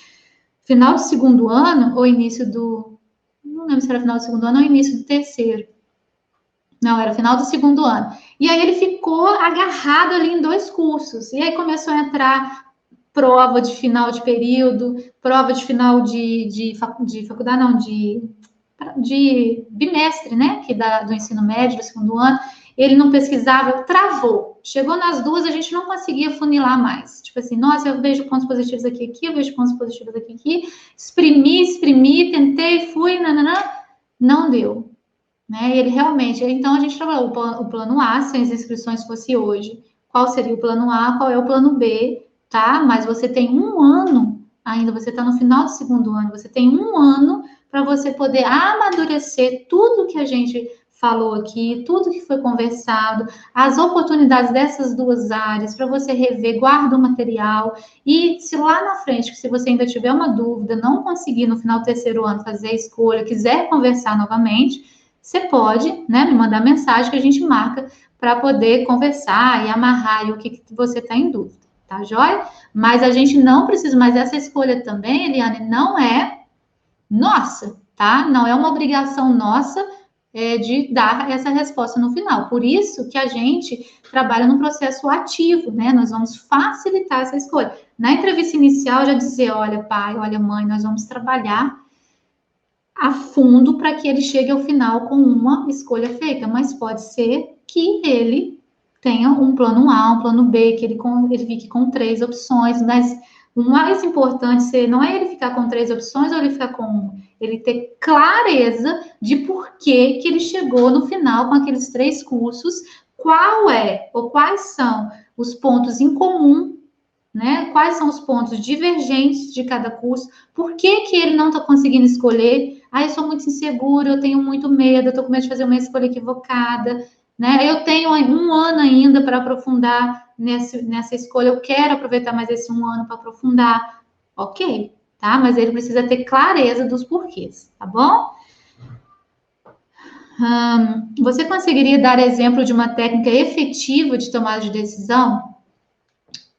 final do segundo ano, ou início do, não lembro se era final do segundo ano ou início do terceiro. Não, era final do segundo ano. E aí ele ficou agarrado ali em 2 cursos. E aí começou a entrar prova de final de período, prova de final de faculdade, não, de bimestre, né? Que do ensino médio, do segundo ano. Ele não pesquisava, travou. Chegou nas 2, a gente não conseguia funilar mais. Tipo assim, nossa, eu vejo pontos positivos aqui, eu vejo pontos positivos aqui. Exprimi, tentei, fui, não deu. Né? E ele realmente, então a gente trabalhou o plano A, se as inscrições fosse hoje, qual seria o plano A, qual é o plano B, tá? Mas você tem um ano ainda, você está no final do segundo ano, você tem um ano para você poder amadurecer tudo que a gente falou aqui, tudo que foi conversado, as oportunidades dessas 2 áreas, para você rever, guarda o material, e se lá na frente, se você ainda tiver uma dúvida, não conseguir no final do terceiro ano fazer a escolha, quiser conversar novamente, você pode, né, me mandar mensagem que a gente marca para poder conversar e amarrar aí o que você está em dúvida, tá joia? Mas a gente não precisa, mas essa escolha também, Eliane, não é nossa, tá? Não é uma obrigação nossa de dar essa resposta no final. Por isso que a gente trabalha no processo ativo, né? Nós vamos facilitar essa escolha. Na entrevista inicial, já dizer, olha, pai, olha, mãe, nós vamos trabalhar a fundo para que ele chegue ao final com uma escolha feita, mas pode ser que ele tenha um plano A, um plano B, que ele fique com 3 opções, mas o mais importante não é ele ficar com 3 opções ou ele ficar com uma, ele ter clareza de por que ele chegou no final com aqueles 3 cursos, qual é ou quais são os pontos em comum, né? Quais são os pontos divergentes de cada curso, por que ele não está conseguindo escolher? Eu sou muito inseguro, eu tenho muito medo, eu estou com medo de fazer uma escolha equivocada, né? Eu tenho um ano ainda para aprofundar nessa escolha, eu quero aproveitar mais esse um ano para aprofundar. Ok, tá? Mas ele precisa ter clareza dos porquês, tá bom? Você conseguiria dar exemplo de uma técnica efetiva de tomada de decisão?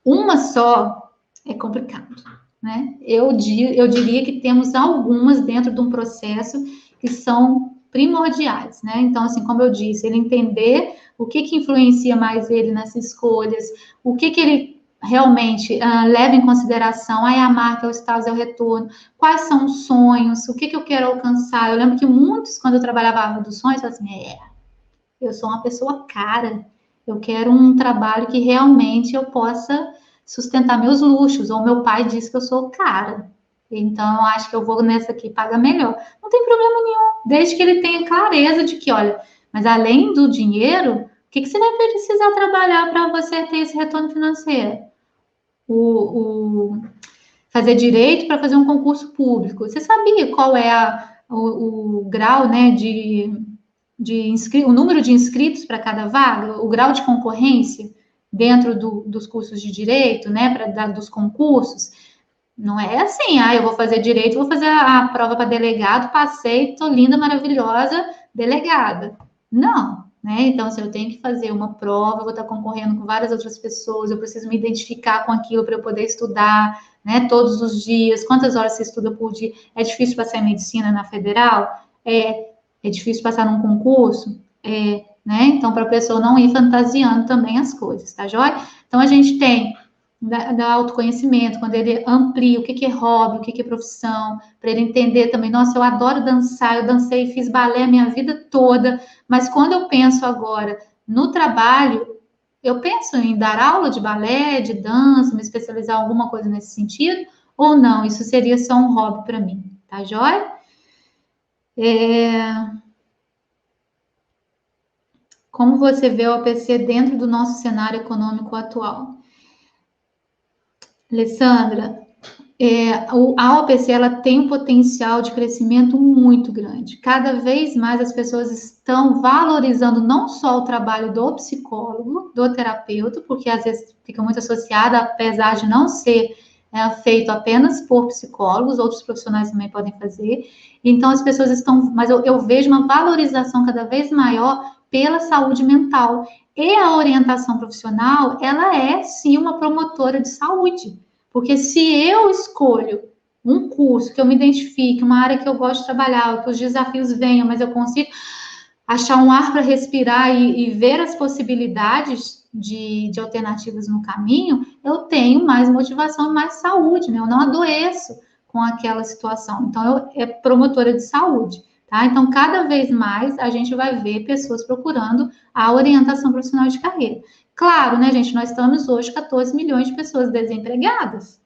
Uma só é complicado, né? Eu diria que temos algumas dentro de um processo que são primordiais, né? Então, assim, como eu disse, ele entender o que influencia mais ele nessas escolhas, o que ele realmente leva em consideração, a marca, o status, é o retorno, quais são os sonhos, o que eu quero alcançar. Eu lembro que muitos, quando eu trabalhava a árvore dos sonhos, falavam assim, eu sou uma pessoa cara, eu quero um trabalho que realmente eu possa sustentar meus luxos, ou meu pai diz que eu sou cara, então eu acho que eu vou nessa aqui, paga melhor. Não tem problema nenhum, desde que ele tenha clareza de que, olha, mas além do dinheiro, o que você vai precisar trabalhar para você ter esse retorno financeiro? Fazer direito para fazer um concurso público. Você sabia qual é o grau, né, o número de inscritos para cada vaga, o grau de concorrência dentro dos cursos de direito, né, dos concursos? Não é assim, eu vou fazer direito, vou fazer a prova para delegado, passei, tô linda, maravilhosa, delegada. Não, né? Então, se eu tenho que fazer uma prova, eu vou estar concorrendo com várias outras pessoas, eu preciso me identificar com aquilo para eu poder estudar, né? Todos os dias, quantas horas você estuda por dia? É difícil passar em medicina na federal? É difícil passar num concurso? Né? Então, para a pessoa não ir fantasiando também as coisas, tá joia? Então, a gente tem da autoconhecimento, quando ele amplia o que é hobby, o que é profissão, para ele entender também, nossa, eu adoro dançar, eu dancei, fiz balé a minha vida toda, mas quando eu penso agora no trabalho, eu penso em dar aula de balé, de dança, me especializar em alguma coisa nesse sentido, ou não, isso seria só um hobby para mim, tá joia? Como você vê o APC dentro do nosso cenário econômico atual? Alessandra, a OPC ela tem um potencial de crescimento muito grande. Cada vez mais as pessoas estão valorizando não só o trabalho do psicólogo, do terapeuta, porque às vezes fica muito associada, apesar de não ser feito apenas por psicólogos, outros profissionais também podem fazer. Então as pessoas estão, mas eu vejo uma valorização cada vez maior pela saúde mental. E a orientação profissional, ela é sim uma promotora de saúde. Porque se eu escolho um curso que eu me identifique, uma área que eu gosto de trabalhar, que os desafios venham, mas eu consigo achar um ar para respirar e ver as possibilidades de alternativas no caminho, eu tenho mais motivação e mais saúde, né? Eu não adoeço com aquela situação. Então, é promotora de saúde, tá? Então, cada vez mais a gente vai ver pessoas procurando a orientação profissional de carreira. Claro, né, gente? Nós estamos hoje 14 milhões de pessoas desempregadas.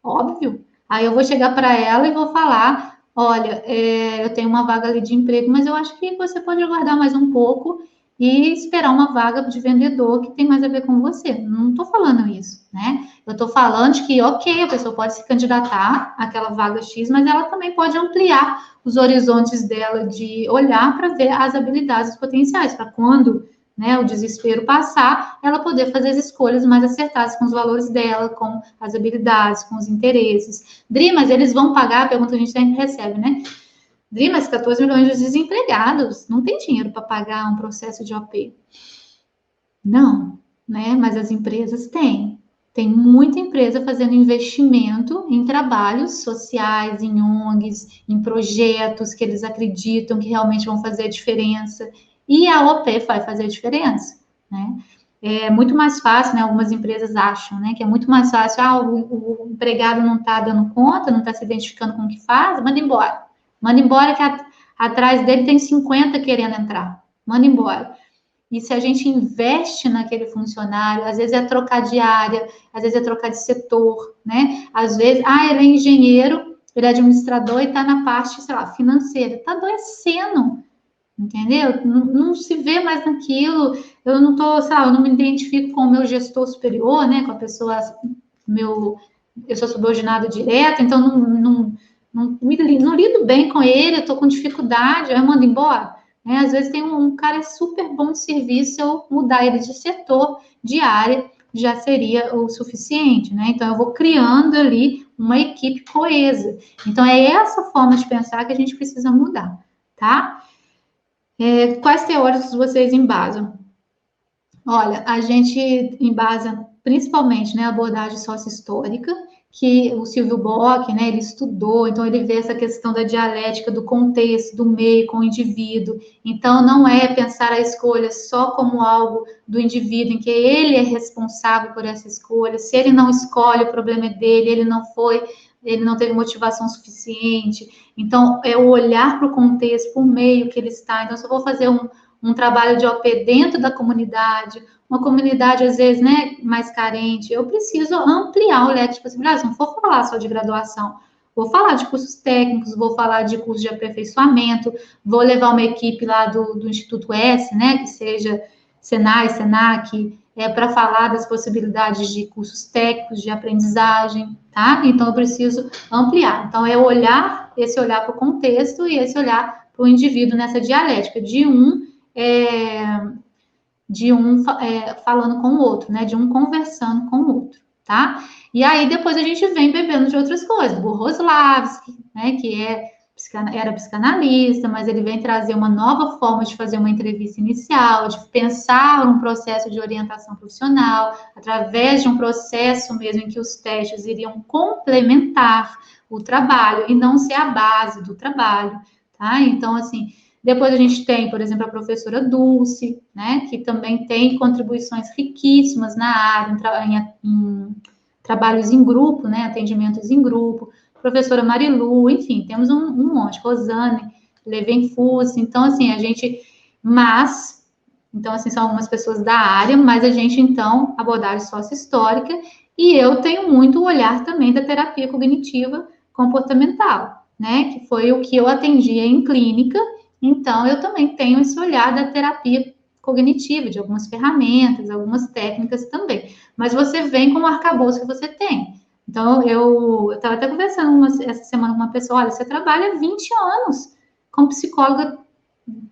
Óbvio. Aí eu vou chegar para ela e vou falar: olha, eu tenho uma vaga ali de emprego, mas eu acho que você pode aguardar mais um pouco e esperar uma vaga de vendedor que tem mais a ver com você. Não estou falando isso, né? Eu estou falando de que, ok, a pessoa pode se candidatar àquela vaga X, mas ela também pode ampliar os horizontes dela de olhar para ver as habilidades potenciais, para quando, né, o desespero passar, ela poder fazer as escolhas mais acertadas com os valores dela, com as habilidades, com os interesses. Dri, mas eles vão pagar? A pergunta que a gente sempre recebe, né? Dri, mas 14 milhões de desempregados, não tem dinheiro para pagar um processo de OP. Não, né? Mas as empresas têm. Tem muita empresa fazendo investimento em trabalhos sociais, em ONGs, em projetos que eles acreditam que realmente vão fazer a diferença. E a OP vai fazer a diferença, né? É muito mais fácil, né? Algumas empresas acham, né? Que é muito mais fácil. O empregado não está dando conta, não está se identificando com o que faz, manda embora. Manda embora que atrás dele tem 50 querendo entrar. Manda embora. E se a gente investe naquele funcionário, às vezes é trocar de área, às vezes é trocar de setor, né? Às vezes, ele é engenheiro, ele é administrador e está na parte, sei lá, financeira. Está adoecendo, entendeu? Não se vê mais naquilo. Eu não tô, sei lá, eu não me identifico com o meu gestor superior, né? Com a pessoa, eu sou subordinado direto, então não lido bem com ele, eu estou com dificuldade, eu mando embora. Né? Às vezes tem um cara super bom de serviço, eu mudar ele de setor, de área, já seria o suficiente, né? Então eu vou criando ali uma equipe coesa. Então é essa forma de pensar que a gente precisa mudar, tá? Quais teóricos vocês embasam? Olha, a gente embasa principalmente, né, a abordagem sócio-histórica, que o Silvio Bock, né, ele estudou, então ele vê essa questão da dialética, do contexto, do meio com o indivíduo. Então, não é pensar a escolha só como algo do indivíduo, em que ele é responsável por essa escolha. Se ele não escolhe, o problema é dele, ele não teve motivação suficiente. Então, é o olhar para o contexto, para o meio que ele está. Então, se eu vou fazer um trabalho de OP dentro da comunidade, uma comunidade, às vezes, né, mais carente, eu preciso ampliar o leque de possibilidades, não vou falar só de graduação, vou falar de cursos técnicos, vou falar de cursos de aperfeiçoamento, vou levar uma equipe lá do Instituto S, né, que seja Senai, Senac, para falar das possibilidades de cursos técnicos, de aprendizagem, tá? Então, eu preciso ampliar. Então, é esse olhar para o contexto e esse olhar para o indivíduo nessa dialética, falando com o outro, né? De um conversando com o outro, tá? E aí depois a gente vem bebendo de outras coisas, Burroslavski, né? Que é era psicanalista, mas ele vem trazer uma nova forma de fazer uma entrevista inicial, de pensar um processo de orientação profissional, através de um processo mesmo em que os testes iriam complementar o trabalho e não ser a base do trabalho, tá? Então, assim, depois a gente tem, por exemplo, a professora Dulce, né, que também tem contribuições riquíssimas na área, em trabalhos em grupo, né, atendimentos em grupo, professora Marilu, enfim, temos um monte, Rosane, Levenfuss, então, assim, então, assim, são algumas pessoas da área, mas a gente, então, abordagem sócio-histórica, e eu tenho muito o olhar também da terapia cognitiva comportamental, né, que foi o que eu atendia em clínica, então eu também tenho esse olhar da terapia cognitiva, de algumas ferramentas, algumas técnicas também, mas você vem com o arcabouço que você tem. Então, eu estava até conversando essa semana com uma pessoa, olha, você trabalha 20 anos como psicóloga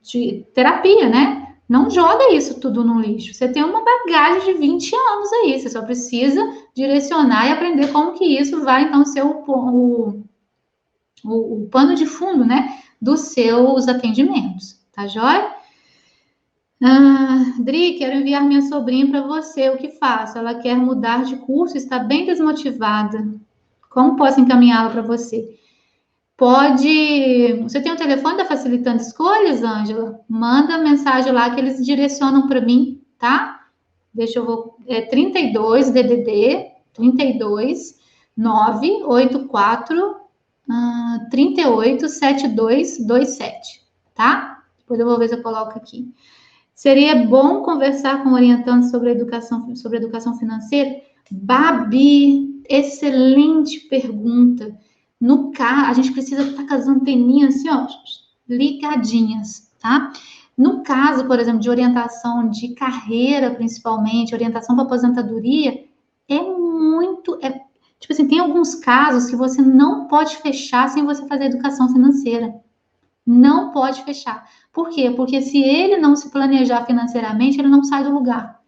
de terapia, né? Não joga isso tudo no lixo. Você tem uma bagagem de 20 anos aí, você só precisa direcionar e aprender como que isso vai, então, ser o pano de fundo, né, dos seus atendimentos, tá joia? Dri, quero enviar minha sobrinha para você. O que faço? Ela quer mudar de curso, está bem desmotivada. Como posso encaminhá-la para você? Pode. Você tem o telefone da Facilitando Escolhas, Ângela? Manda mensagem lá que eles direcionam para mim, tá? Deixa eu vou. É 32 DDD 32 984 38 7227, tá? Depois eu vou ver se eu coloco aqui. Seria bom conversar com orientantes sobre educação financeira? Babi, excelente pergunta. No caso, a gente precisa estar com as anteninhas assim, ó, ligadinhas, tá? No caso, por exemplo, de orientação de carreira, principalmente, orientação para aposentadoria, tipo assim, tem alguns casos que você não pode fechar sem você fazer educação financeira. Não pode fechar. Por quê? Porque se ele não se planejar financeiramente, ele não sai do lugar,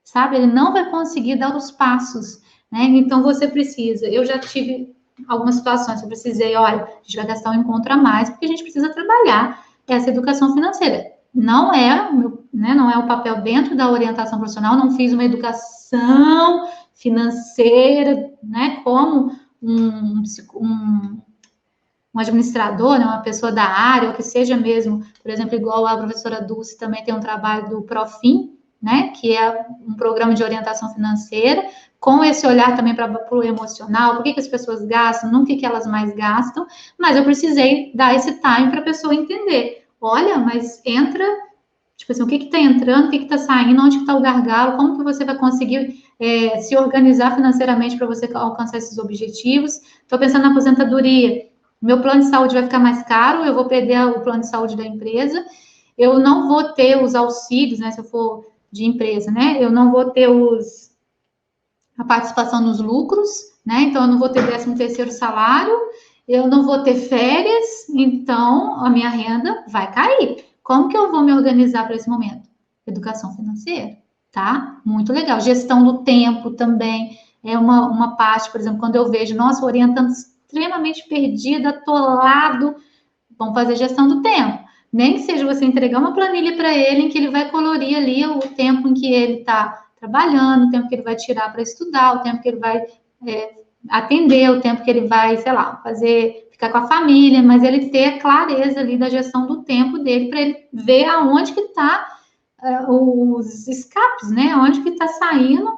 sabe? Ele não vai conseguir dar os passos, né? Então você precisa. Eu já tive algumas situações, eu precisei, olha, a gente vai gastar um encontro a mais, porque a gente precisa trabalhar essa educação financeira. Não é, né, não é o papel dentro da orientação profissional, não fiz uma educação financeira, né, como um administrador, né, uma pessoa da área, ou que seja mesmo, por exemplo, igual a professora Dulce também tem um trabalho do Profim, né, que é um programa de orientação financeira, com esse olhar também para o emocional, por que as pessoas gastam, no que elas mais gastam, mas eu precisei dar esse time para a pessoa entender. Olha, mas entra, tipo assim, o que está entrando, o que está saindo, onde está o gargalo, como que você vai conseguir se organizar financeiramente para você alcançar esses objetivos. Estou pensando na aposentadoria. Meu plano de saúde vai ficar mais caro, eu vou perder o plano de saúde da empresa, eu não vou ter os auxílios, né, se eu for de empresa, né, eu não vou ter a participação nos lucros, né, então eu não vou ter 13º salário, eu não vou ter férias, então a minha renda vai cair. Como que eu vou me organizar para esse momento? Educação financeira, tá? Muito legal. Gestão do tempo também é uma parte, por exemplo, quando eu vejo, nossa, orientando extremamente perdido, atolado, vamos fazer gestão do tempo. Nem que seja você entregar uma planilha para ele em que ele vai colorir ali o tempo em que ele está trabalhando, o tempo que ele vai tirar para estudar, o tempo que ele vai atender, o tempo que ele vai, sei lá, ficar com a família, mas ele ter a clareza ali da gestão do tempo dele para ele ver aonde que está os escapes, né? Onde que está saindo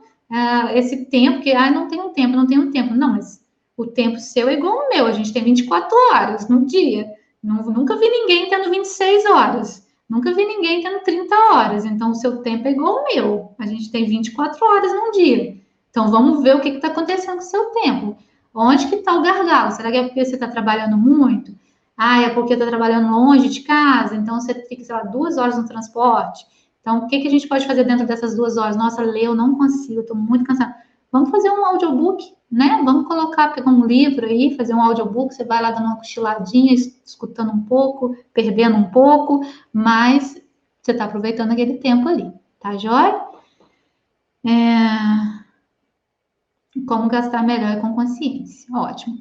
esse tempo que não tem um tempo, não tem um tempo. Não, mas o tempo seu é igual ao meu, a gente tem 24 horas no dia. Nunca vi ninguém tendo 26 horas. Nunca vi ninguém tendo 30 horas. Então, o seu tempo é igual ao meu. A gente tem 24 horas num dia. Então, vamos ver o que está acontecendo com o seu tempo. Onde que está o gargalo? Será que é porque você está trabalhando muito? É porque está trabalhando longe de casa? Então, você fica, sei lá, 2 horas no transporte? Então, o que a gente pode fazer dentro dessas 2 horas? Nossa, ler eu não consigo, estou muito cansada. Vamos fazer um audiobook, né? Vamos pegar um livro aí, fazer um audiobook, você vai lá dando uma cochiladinha, escutando um pouco, perdendo um pouco, mas você está aproveitando aquele tempo ali, tá joia? Como gastar melhor e com consciência, ótimo.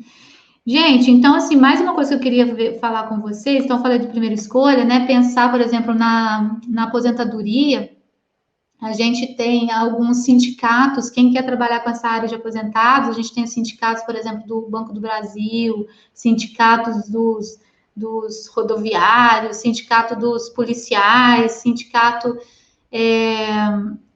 Gente, então, assim, mais uma coisa que eu queria falar com vocês, então, eu falei de primeira escolha, né? Pensar, por exemplo, na aposentadoria. A gente tem alguns sindicatos, quem quer trabalhar com essa área de aposentados, a gente tem sindicatos, por exemplo, do Banco do Brasil, sindicatos dos rodoviários, sindicato dos policiais, é,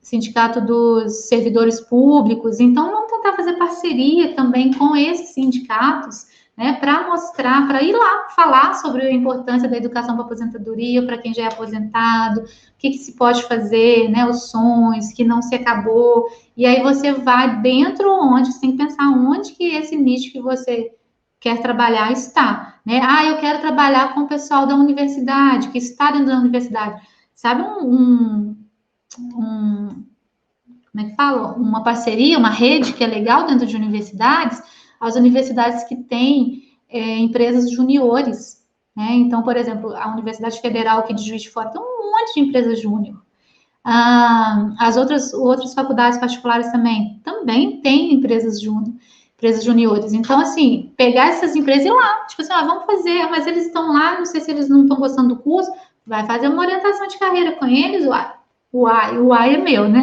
sindicato dos servidores públicos. Então, vamos tentar fazer parceria também com esses sindicatos, né, para mostrar, para ir lá falar sobre a importância da educação para aposentadoria, para quem já é aposentado, o que se pode fazer, né, os sonhos, que não se acabou. E aí você vai dentro onde, você tem que pensar onde que esse nicho que você quer trabalhar está, né? Ah, eu quero trabalhar com o pessoal da universidade, que está dentro da universidade. Sabe como é que fala? Uma parceria, uma rede que é legal dentro de universidades, as universidades que têm empresas juniores, né? Então, por exemplo, a Universidade Federal aqui de Juiz de Fora tem um monte de empresas júnior. As outras faculdades particulares também têm empresas júnior, empresas juniores. Então, assim, pegar essas empresas e ir lá, tipo assim, vamos fazer, mas eles estão lá, não sei se eles não estão gostando do curso, vai fazer uma orientação de carreira com eles, o é meu, né?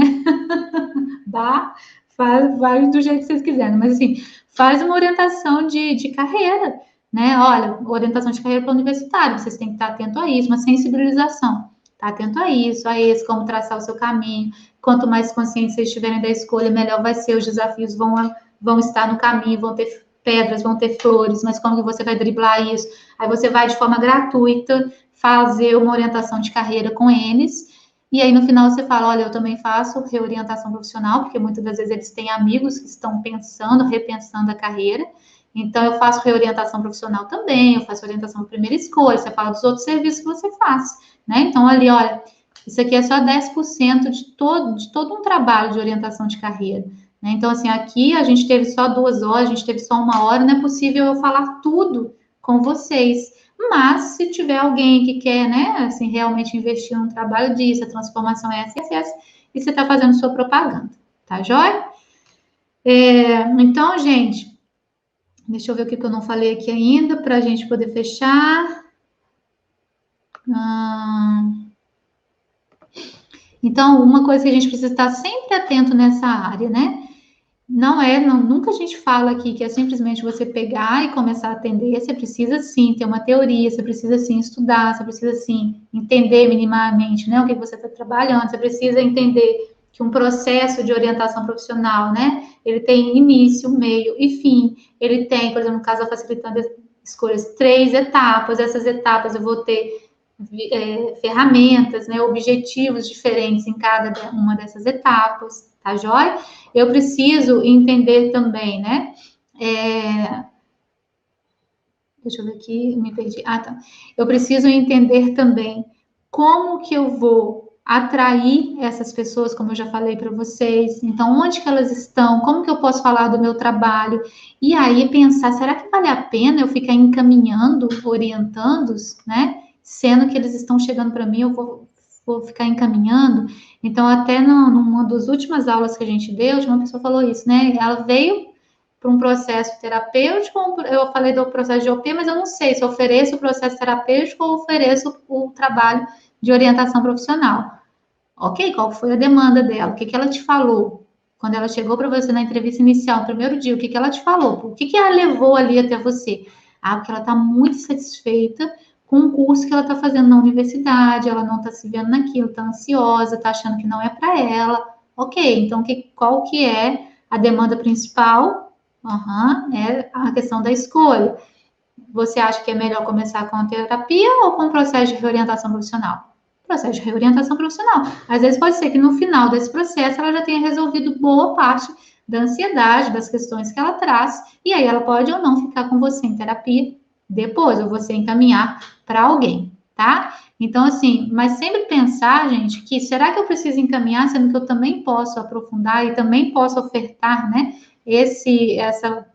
Dá, faz do jeito que vocês quiserem, mas assim, faz uma orientação de carreira, né? Olha, orientação de carreira para universitário, vocês têm que estar atento a isso, uma sensibilização. Tá atento a isso, como traçar o seu caminho. Quanto mais conscientes vocês estiverem da escolha, melhor vai ser. Os desafios vão estar no caminho, vão ter pedras, vão ter flores, mas como que você vai driblar isso? Aí você vai de forma gratuita fazer uma orientação de carreira com eles. E aí, no final, você fala: olha, eu também faço reorientação profissional, porque muitas das vezes eles têm amigos que estão pensando, repensando a carreira. Então, eu faço reorientação profissional também, eu faço orientação de primeira escolha, você fala dos outros serviços que você faz, né? Então, ali, olha, isso aqui é só 10% de todo um trabalho de orientação de carreira, né? Então, assim, aqui a gente teve só 2 horas, a gente teve só 1 hora, não é possível eu falar tudo com vocês. Mas, se tiver alguém que quer, né, assim, realmente investir num trabalho disso, a transformação é essa, e você está fazendo sua propaganda, tá joia? Então, gente, deixa eu ver o que eu não falei aqui ainda, para a gente poder fechar. Então, uma coisa que a gente precisa estar sempre atento nessa área, né? Nunca a gente fala aqui que é simplesmente você pegar e começar a atender. Você precisa sim ter uma teoria, você precisa sim estudar, você precisa sim entender minimamente, né, o que você está trabalhando, você precisa entender que um processo de orientação profissional, né, ele tem início, meio e fim. Ele tem, por exemplo, no caso da facilitando escolhas, 3 etapas. Essas etapas eu vou ter ferramentas, né, objetivos diferentes em cada uma dessas etapas, tá joia? Eu preciso entender também, né? Deixa eu ver aqui, me perdi. Tá. Eu preciso entender também como que eu vou atrair essas pessoas, como eu já falei para vocês. Então, onde que elas estão? Como que eu posso falar do meu trabalho? E aí pensar, será que vale a pena eu ficar encaminhando, orientando-os, né? Sendo que eles estão chegando para mim, eu vou ficar encaminhando. Então, até numa das últimas aulas que a gente deu, uma pessoa falou isso, né? Ela veio para um processo terapêutico, eu falei do processo de OP, mas eu não sei se eu ofereço o processo terapêutico ou ofereço o trabalho de orientação profissional. Ok, qual foi a demanda dela? O que ela te falou? Quando ela chegou para você na entrevista inicial, no primeiro dia, o que ela te falou? O que ela levou ali até você? Porque ela está muito satisfeita com o curso que ela está fazendo na universidade, ela não está se vendo naquilo, está ansiosa, está achando que não é para ela. Ok, então qual que é a demanda principal? É a questão da escolha. Você acha que é melhor começar com a terapia ou com o processo de reorientação profissional? Processo de reorientação profissional. Às vezes pode ser que no final desse processo ela já tenha resolvido boa parte da ansiedade, das questões que ela traz, e aí ela pode ou não ficar com você em terapia depois, ou você encaminhar para alguém, tá? Então, assim, mas sempre pensar, gente, que será que eu preciso encaminhar, sendo que eu também posso aprofundar e também posso ofertar, né, essa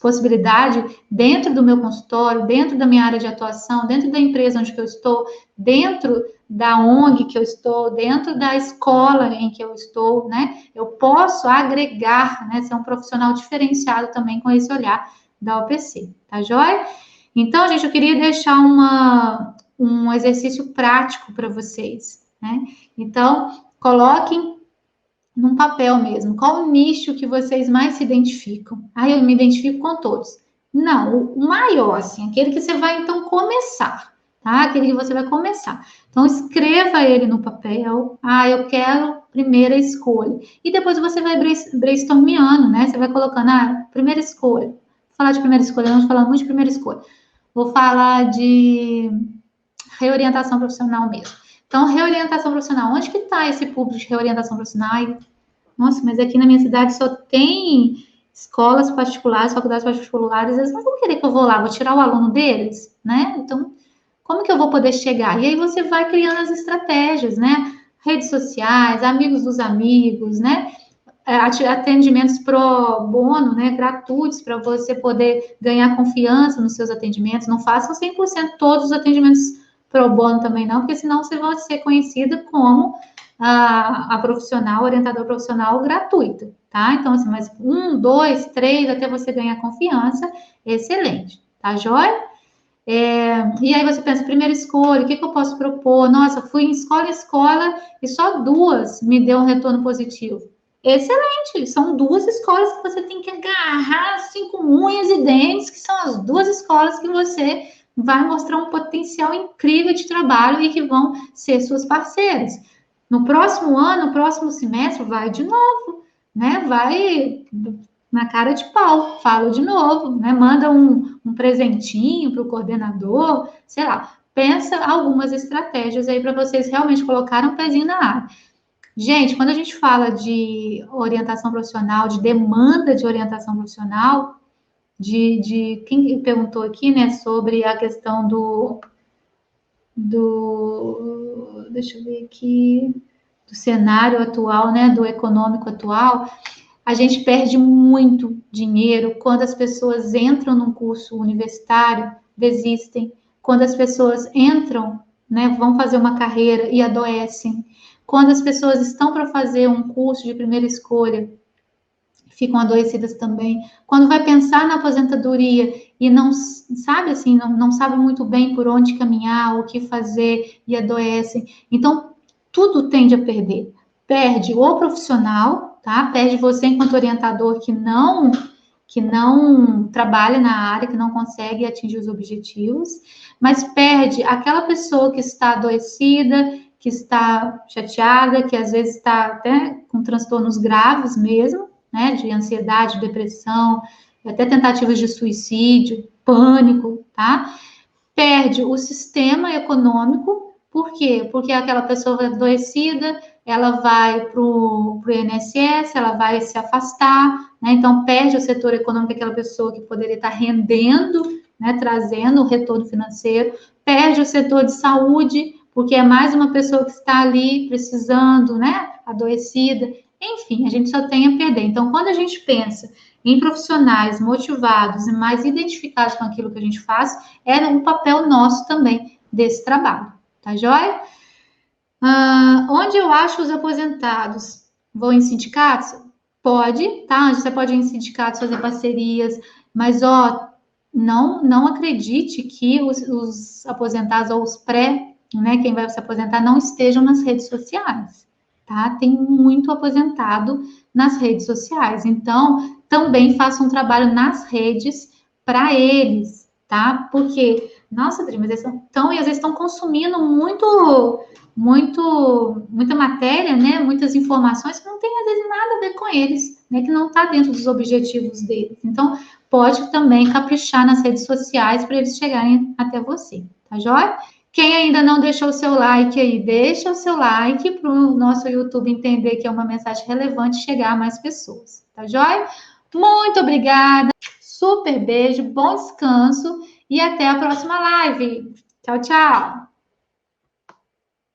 possibilidade dentro do meu consultório, dentro da minha área de atuação, dentro da empresa onde eu estou, dentro da ONG que eu estou, dentro da escola em que eu estou, né? Eu posso agregar, né? Ser um profissional diferenciado também com esse olhar da OPC, tá joia? Então, gente, eu queria deixar um exercício prático para vocês, né? Então, coloquem num papel mesmo, qual o nicho que vocês mais se identificam? Ah, eu me identifico com todos. Não, o maior, assim, aquele que você vai, então, começar, tá? Aquele que você vai começar. Então, escreva ele no papel. Ah, eu quero primeira escolha. E depois você vai brainstormeando, né? Você vai colocando, primeira escolha. Vou falar de primeira escolha, vamos falar muito de primeira escolha. Vou falar de reorientação profissional mesmo. Então, reorientação profissional, onde que está esse público de reorientação profissional? Nossa, mas aqui na minha cidade só tem escolas particulares, faculdades particulares, eles não vão querer que eu vou lá, vou tirar o aluno deles, né? Então, como que eu vou poder chegar? E aí você vai criando as estratégias, né? Redes sociais, amigos dos amigos, né? Atendimentos pro bono, né? Gratuitos, para você poder ganhar confiança nos seus atendimentos. Não façam 100% todos os atendimentos pro bono também não, porque senão você vai ser conhecida como a profissional, orientador profissional gratuito, tá? Então, assim, mas 1, 2, 3, até você ganhar confiança, excelente, tá joia? E aí você pensa, primeira escolha, o que eu posso propor? Nossa, fui em escola e só 2 me deu um retorno positivo. Excelente, são 2 escolas que você tem que agarrar assim com unhas e dentes, que são as 2 escolas que você vai mostrar um potencial incrível de trabalho e que vão ser suas parceiras. No próximo ano, no próximo semestre, vai de novo, né? Vai na cara de pau, fala de novo, né? Manda um presentinho para o coordenador, sei lá. Pensa algumas estratégias aí para vocês realmente colocarem um pezinho na área. Gente, quando a gente fala de orientação profissional, de demanda de orientação profissional, quem perguntou aqui, né, sobre a questão deixa eu ver aqui, do cenário atual, né, do econômico atual, a gente perde muito dinheiro quando as pessoas entram num curso universitário, desistem, quando as pessoas entram, né, vão fazer uma carreira e adoecem, quando as pessoas estão para fazer um curso de primeira escolha, ficam adoecidas também, quando vai pensar na aposentadoria e não sabe assim, não sabe muito bem por onde caminhar, o que fazer e adoecem. Então, tudo tende a perder. Perde o profissional, tá? Perde você enquanto orientador que não trabalha na área, que não consegue atingir os objetivos, mas perde aquela pessoa que está adoecida, que está chateada, que às vezes está até com transtornos graves mesmo, né, de ansiedade, depressão, até tentativas de suicídio, pânico, tá? Perde o sistema econômico, por quê? Porque aquela pessoa adoecida, ela vai para o INSS, ela vai se afastar, né? Então perde o setor econômico, aquela pessoa que poderia estar rendendo, né, trazendo o retorno financeiro, perde o setor de saúde, porque é mais uma pessoa que está ali precisando, né, adoecida. Enfim, a gente só tem a perder. Então, quando a gente pensa em profissionais motivados e mais identificados com aquilo que a gente faz, é um papel nosso também desse trabalho, tá joia? Onde eu acho os aposentados? Vou em sindicatos? Pode, tá? Você pode ir em sindicatos, fazer parcerias, mas, não acredite que os aposentados ou os pré, né, quem vai se aposentar, não estejam nas redes sociais, tá? Tem muito aposentado nas redes sociais, então também faça um trabalho nas redes para eles, tá? Porque, nossa, Adri, mas eles estão, e às vezes estão consumindo muita matéria, né? Muitas informações que não tem às vezes nada a ver com eles, né? Que não está dentro dos objetivos deles. Então, pode também caprichar nas redes sociais para eles chegarem até você, tá joia? Quem ainda não deixou o seu like aí, deixa o seu like para o nosso YouTube entender que é uma mensagem relevante e chegar a mais pessoas, tá joia? Muito obrigada, super beijo, bom descanso e até a próxima live. Tchau, tchau!